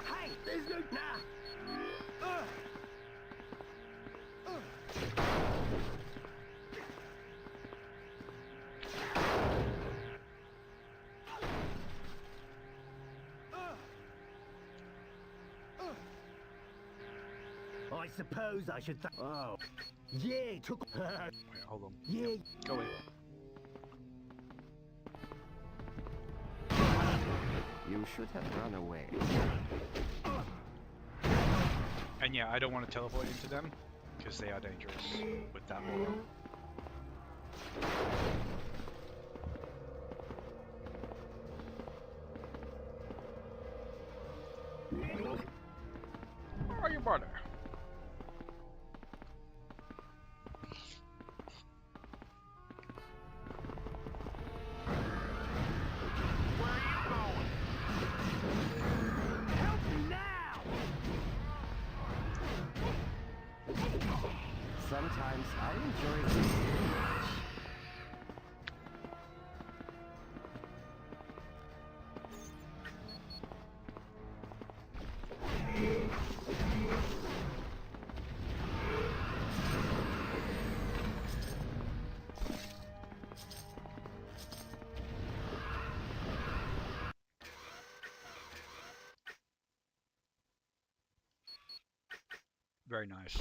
Hey, there's no I suppose I should. Oh, yeah, took. Wait, hold on. Yeah. Go away. You should have run away. And yeah, I don't want to teleport into them because they are dangerous with that aura. Where are you, brother? Sometimes I enjoy this very much. Very nice.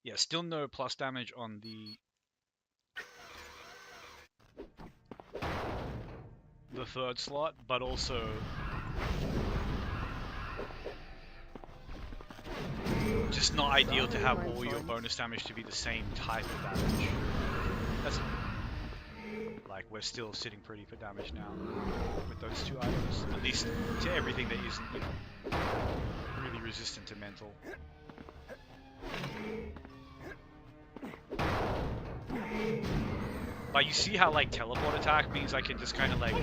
Yeah, still no plus damage on the third slot, but also just not ideal to have all your bonus damage to be the same type of damage. That's like we're still sitting pretty for damage now with those two items, at least to everything that isn't, you know, really resistant to mental. But you see how like teleport attack means I can just kind of like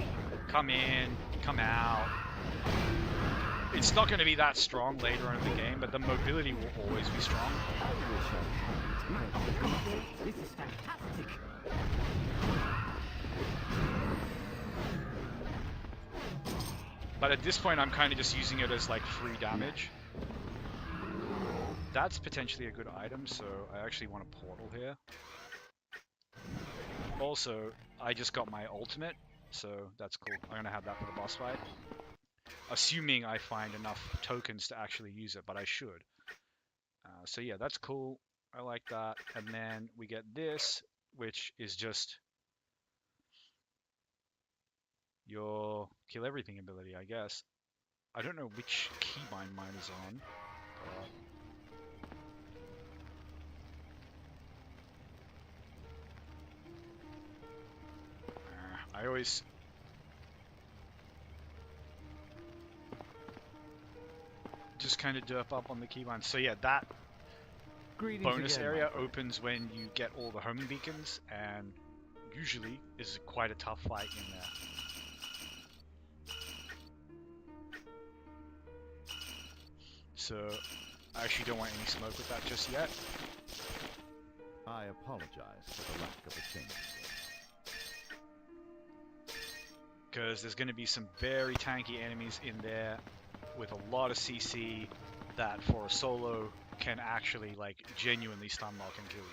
come in, come out, It's not going to be that strong later on in the game, but the mobility will always be strong. I wish I hadn't. This is fantastic. But at this point, I'm kind of just using it as like free damage. That's potentially a good item, so I actually want a portal here. Also, I just got my ultimate, so that's cool. I'm going to have that for the boss fight. Assuming I find enough tokens to actually use it, but I should. So yeah, that's cool. I like that. And then we get this, which is just your kill everything ability, I guess. I don't know which keybind mine is on. I always... just kind of derp up on the keybind. So yeah, that bonus area opens when you get all the homing beacons, and usually is quite a tough fight in there. So I actually don't want any smoke with that just yet. I apologize for the lack of a change. Because there's going to be some very tanky enemies in there with a lot of CC that for a solo can actually like genuinely stun lock and kill you.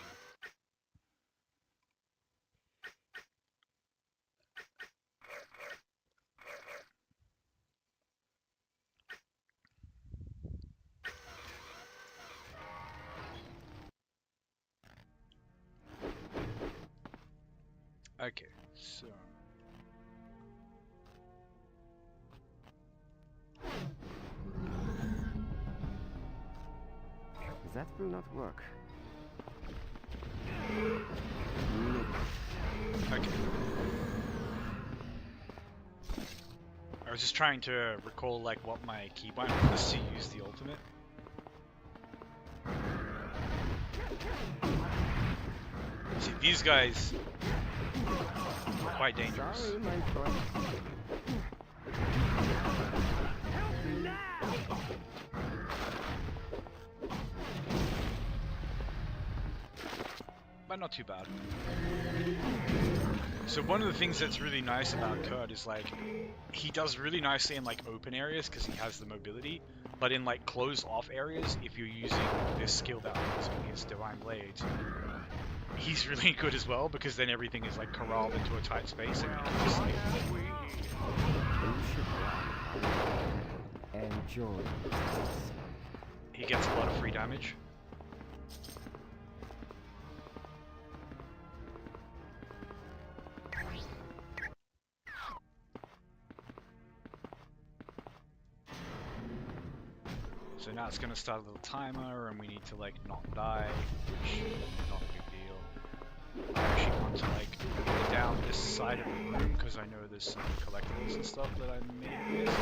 Okay, so That will not work. okay. I was just trying to recall like what my keybind was to use the ultimate. See, these guys are quite dangerous. Sorry, my friend. But not too bad. So one of the things that's really nice about Kurt is like he does really nicely in like open areas because he has the mobility, but in like closed off areas, if you're using this skill that I'm using, his Divine Blades, he's really good as well because then everything is like corralled into a tight space and you can just like, Enjoy. he gets a lot of free damage. So now it's going to start a little timer and we need to like not die, which is not a big deal. I actually want to like go down this side of the room because I know there's some collectibles and stuff that I may miss.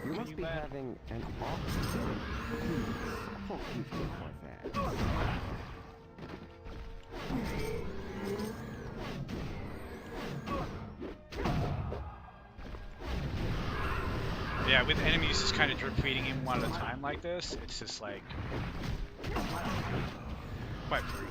You must be having an awesome day. Please, forgive me for that. Yeah, with enemies just kind of drip feeding him one at a time like this, it's just like quite free.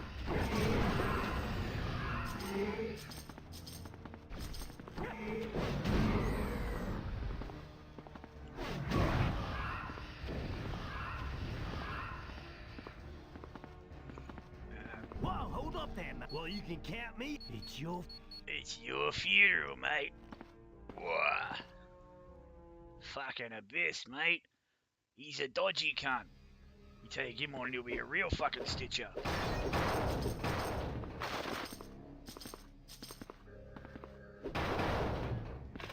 Whoa, hold up there, man. Well, you can count me. It's your funeral, mate. Whoa. Fucking abyss, mate. He's a dodgy cunt. You take him on, he'll be a real fucking stitch up.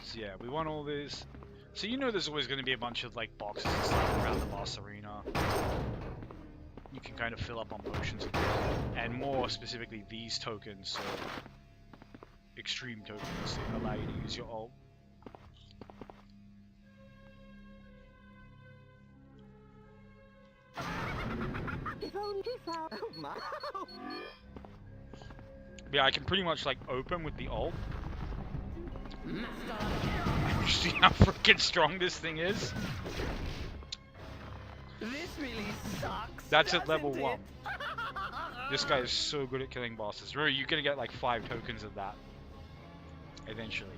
So yeah, we want all these. So you know there's always going to be a bunch of like boxes and stuff around the boss arena. You can kind of fill up on potions and more specifically these tokens, so extreme tokens that allow you to use your ult. phone. Peace out. Oh my. Yeah, I can pretty much like open with the ult. You see how freaking strong this thing is? This really sucks. That's at level doesn't 1. it? This guy is so good at killing bosses. Remember, you're gonna get like 5 tokens of that eventually.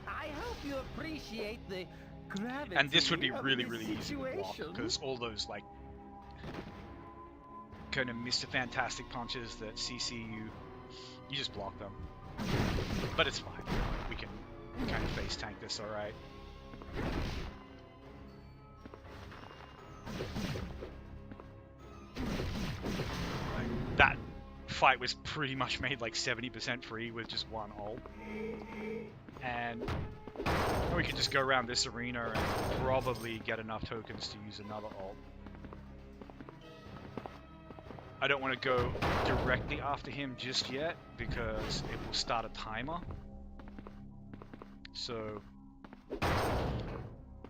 I hope you appreciate the gravity. And this would be of really, this really easy to block situation. because all those like kind of Mr. Fantastic punches that CC you just block them. But it's fine. We can kind of face tank this, all right. That fight was pretty much made like 70% free with just one ult. And we can just go around this arena and probably get enough tokens to use another ult. I don't want to go directly after him just yet because it will start a timer. So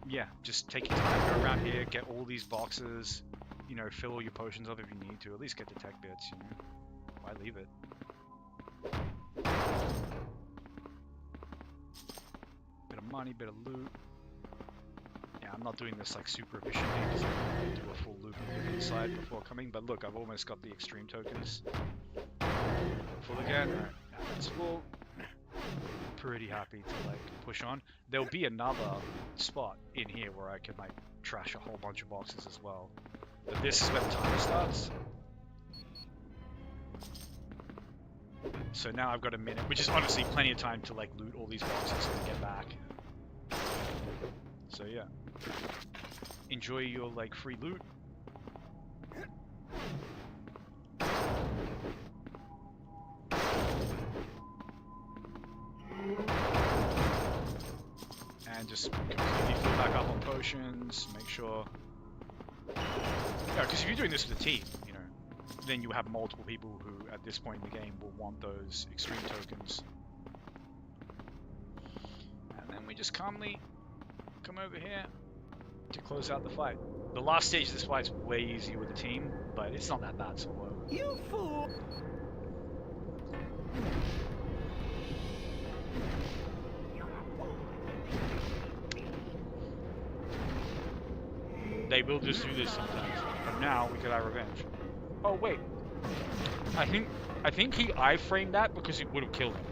yeah, just take your time, go around here, get all these boxes, you know, fill all your potions up if you need to, at least get the tech bits, you know. Why leave it? Bit of money, bit of loot. Yeah, I'm not doing this like super efficiently because I need to do a full loop on the inside before coming, but look, I've almost got the extreme tokens. Full again. Alright, now that's full. Pretty happy to like push on. There'll be another spot in here where I can like trash a whole bunch of boxes as well. But this is where the timer starts. So now I've got a minute, which is honestly plenty of time to like loot all these boxes and get back. So yeah. Enjoy your like free loot. And just completely fill back up on potions, make sure... Yeah, because if you're doing this with a team, you know, then you have multiple people who, at this point in the game, will want those extreme tokens. And then we just calmly come over here to close out the fight. The last stage of this fight's way easier with a team, but it's not that bad solo. You fool! They will just do this sometimes. But now we get our revenge. Oh wait. I think he iframed that because it would have killed him.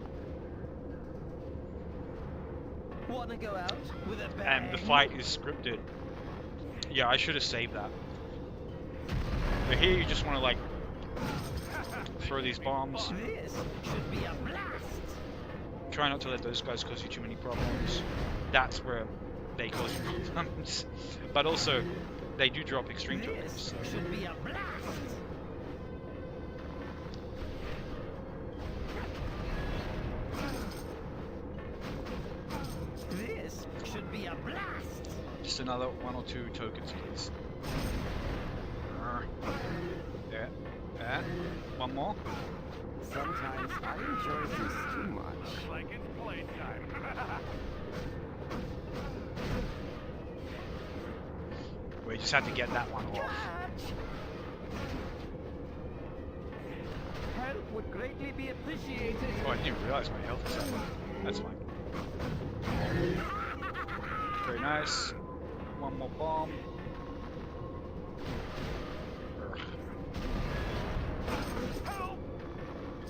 Wanna go out with a bang? And the fight is scripted. Yeah, I should have saved that. But here you just want to like throw these bombs. This should be a blast. Try not to let those guys cause you too many problems. That's where they cause you problems. But also, they do drop extreme tokens. This So. should be a blast. This should be a blast. Just another 1 or 2 tokens, please. Yeah. Yeah. One more. Sometimes I enjoy this too much. Like it's playtime. We just had to get that one off. Help would greatly be appreciated. Oh, I didn't realize my health is that low. That's fine. Very nice. One more bomb.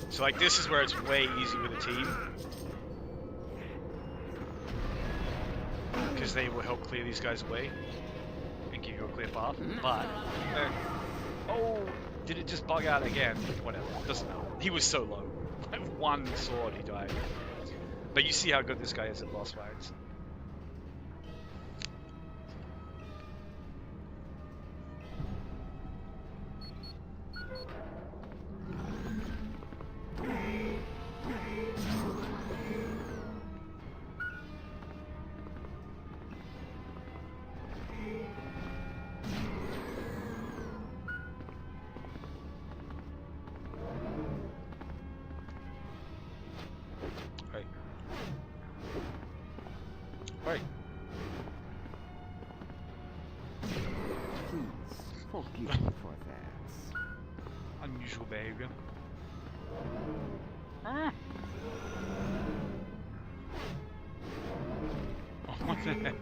So like this is where it's way easy with a team. Because they will help clear these guys away and give you a clear path. But oh, did it just bug out again? Whatever, doesn't matter. He was so low. One sword he died. But you see how good this guy is at boss fights. forgive you for that. Unusual behavior. Oh, what the heck?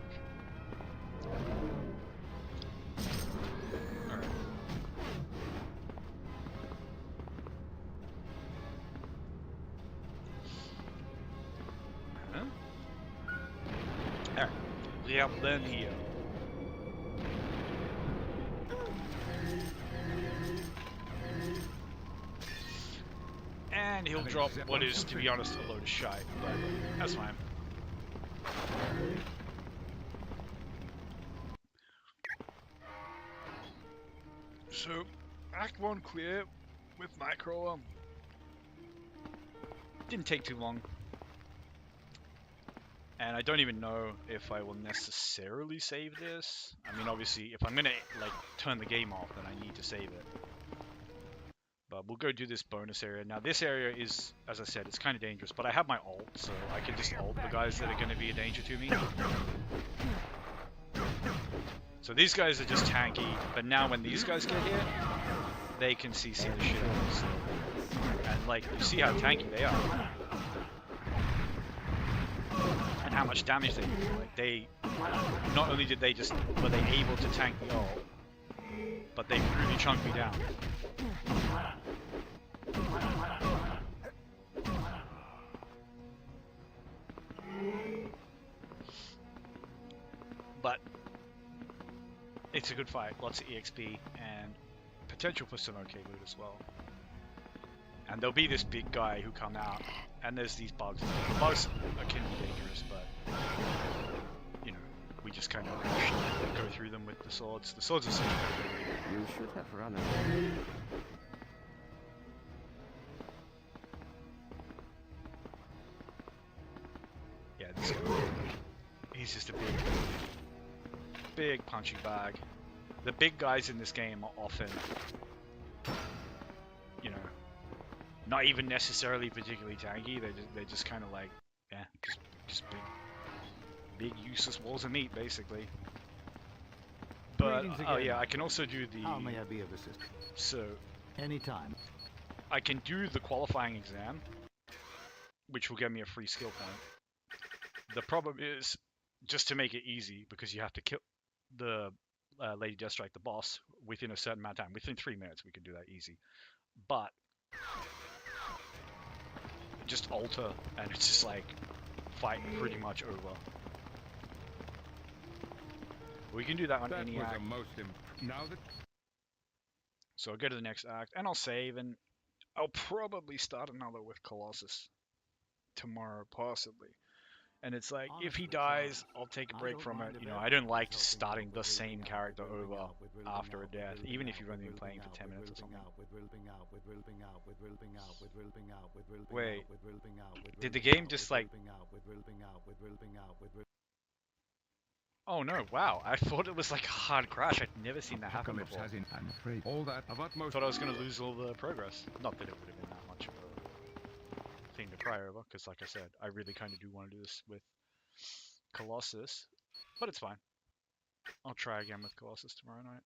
Alright. Huh? Alright. We have them here. And he'll drop what is, to be honest, a load of shite, but that's fine. So, Act 1 clear with Nightcrawler. Didn't take too long. And I don't even know if I will necessarily save this. I mean, obviously, if I'm gonna, like, turn the game off, then I need to save it. But we'll go do this bonus area. Now, this area is, as I said, it's kind of dangerous, but I have my ult, so I can just ult the guys that are going to be a danger to me. So these guys are just tanky, but now when these guys get here, they can see the shit out of us. And, like, you see how tanky they are. And how much damage they do. Like, they, not only did they just, were they able to tank the ult, but they really chunked me down. But it's a good fight, lots of EXP and potential for some okay loot as well. And there'll be this big guy who come out, and there's these bugs. The bugs can be dangerous, but you know, we just kind of go through them with the swords. The swords are such a good idea. You should have run away. Yeah, this guy, he's just a big punching bag. The big guys in this game are often, you know, not even necessarily particularly tanky. They're just kind of like, yeah, just big useless walls of meat, basically. But oh yeah, I can also do the. How may I be of assistance? So Anytime. I can do the qualifying exam, which will get me a free skill point. The problem is, just to make it easy, because you have to kill the Lady Deathstrike, the boss, within a certain amount of time. Within 3 minutes, we can do that easy. But just alter, and it's just like fight pretty much over. We can do that on any act. So I'll go to the next act, and I'll save, and I'll probably start another with Colossus tomorrow, possibly. And it's like, if he dies, I'll take a break from it. You know, I don't like starting the same character over after a death, even if you've only been playing for 10 minutes or something. Wait, did the game just like... Oh no, wow, I thought it was like a hard crash. I'd never seen that happen before. I'm afraid all that of utmost. Thought I was going to lose all the progress. Not that it would have been that much of a thing to cry over, because like I said, I really kind of do want to do this with Colossus, but it's fine. I'll try again with Colossus tomorrow night.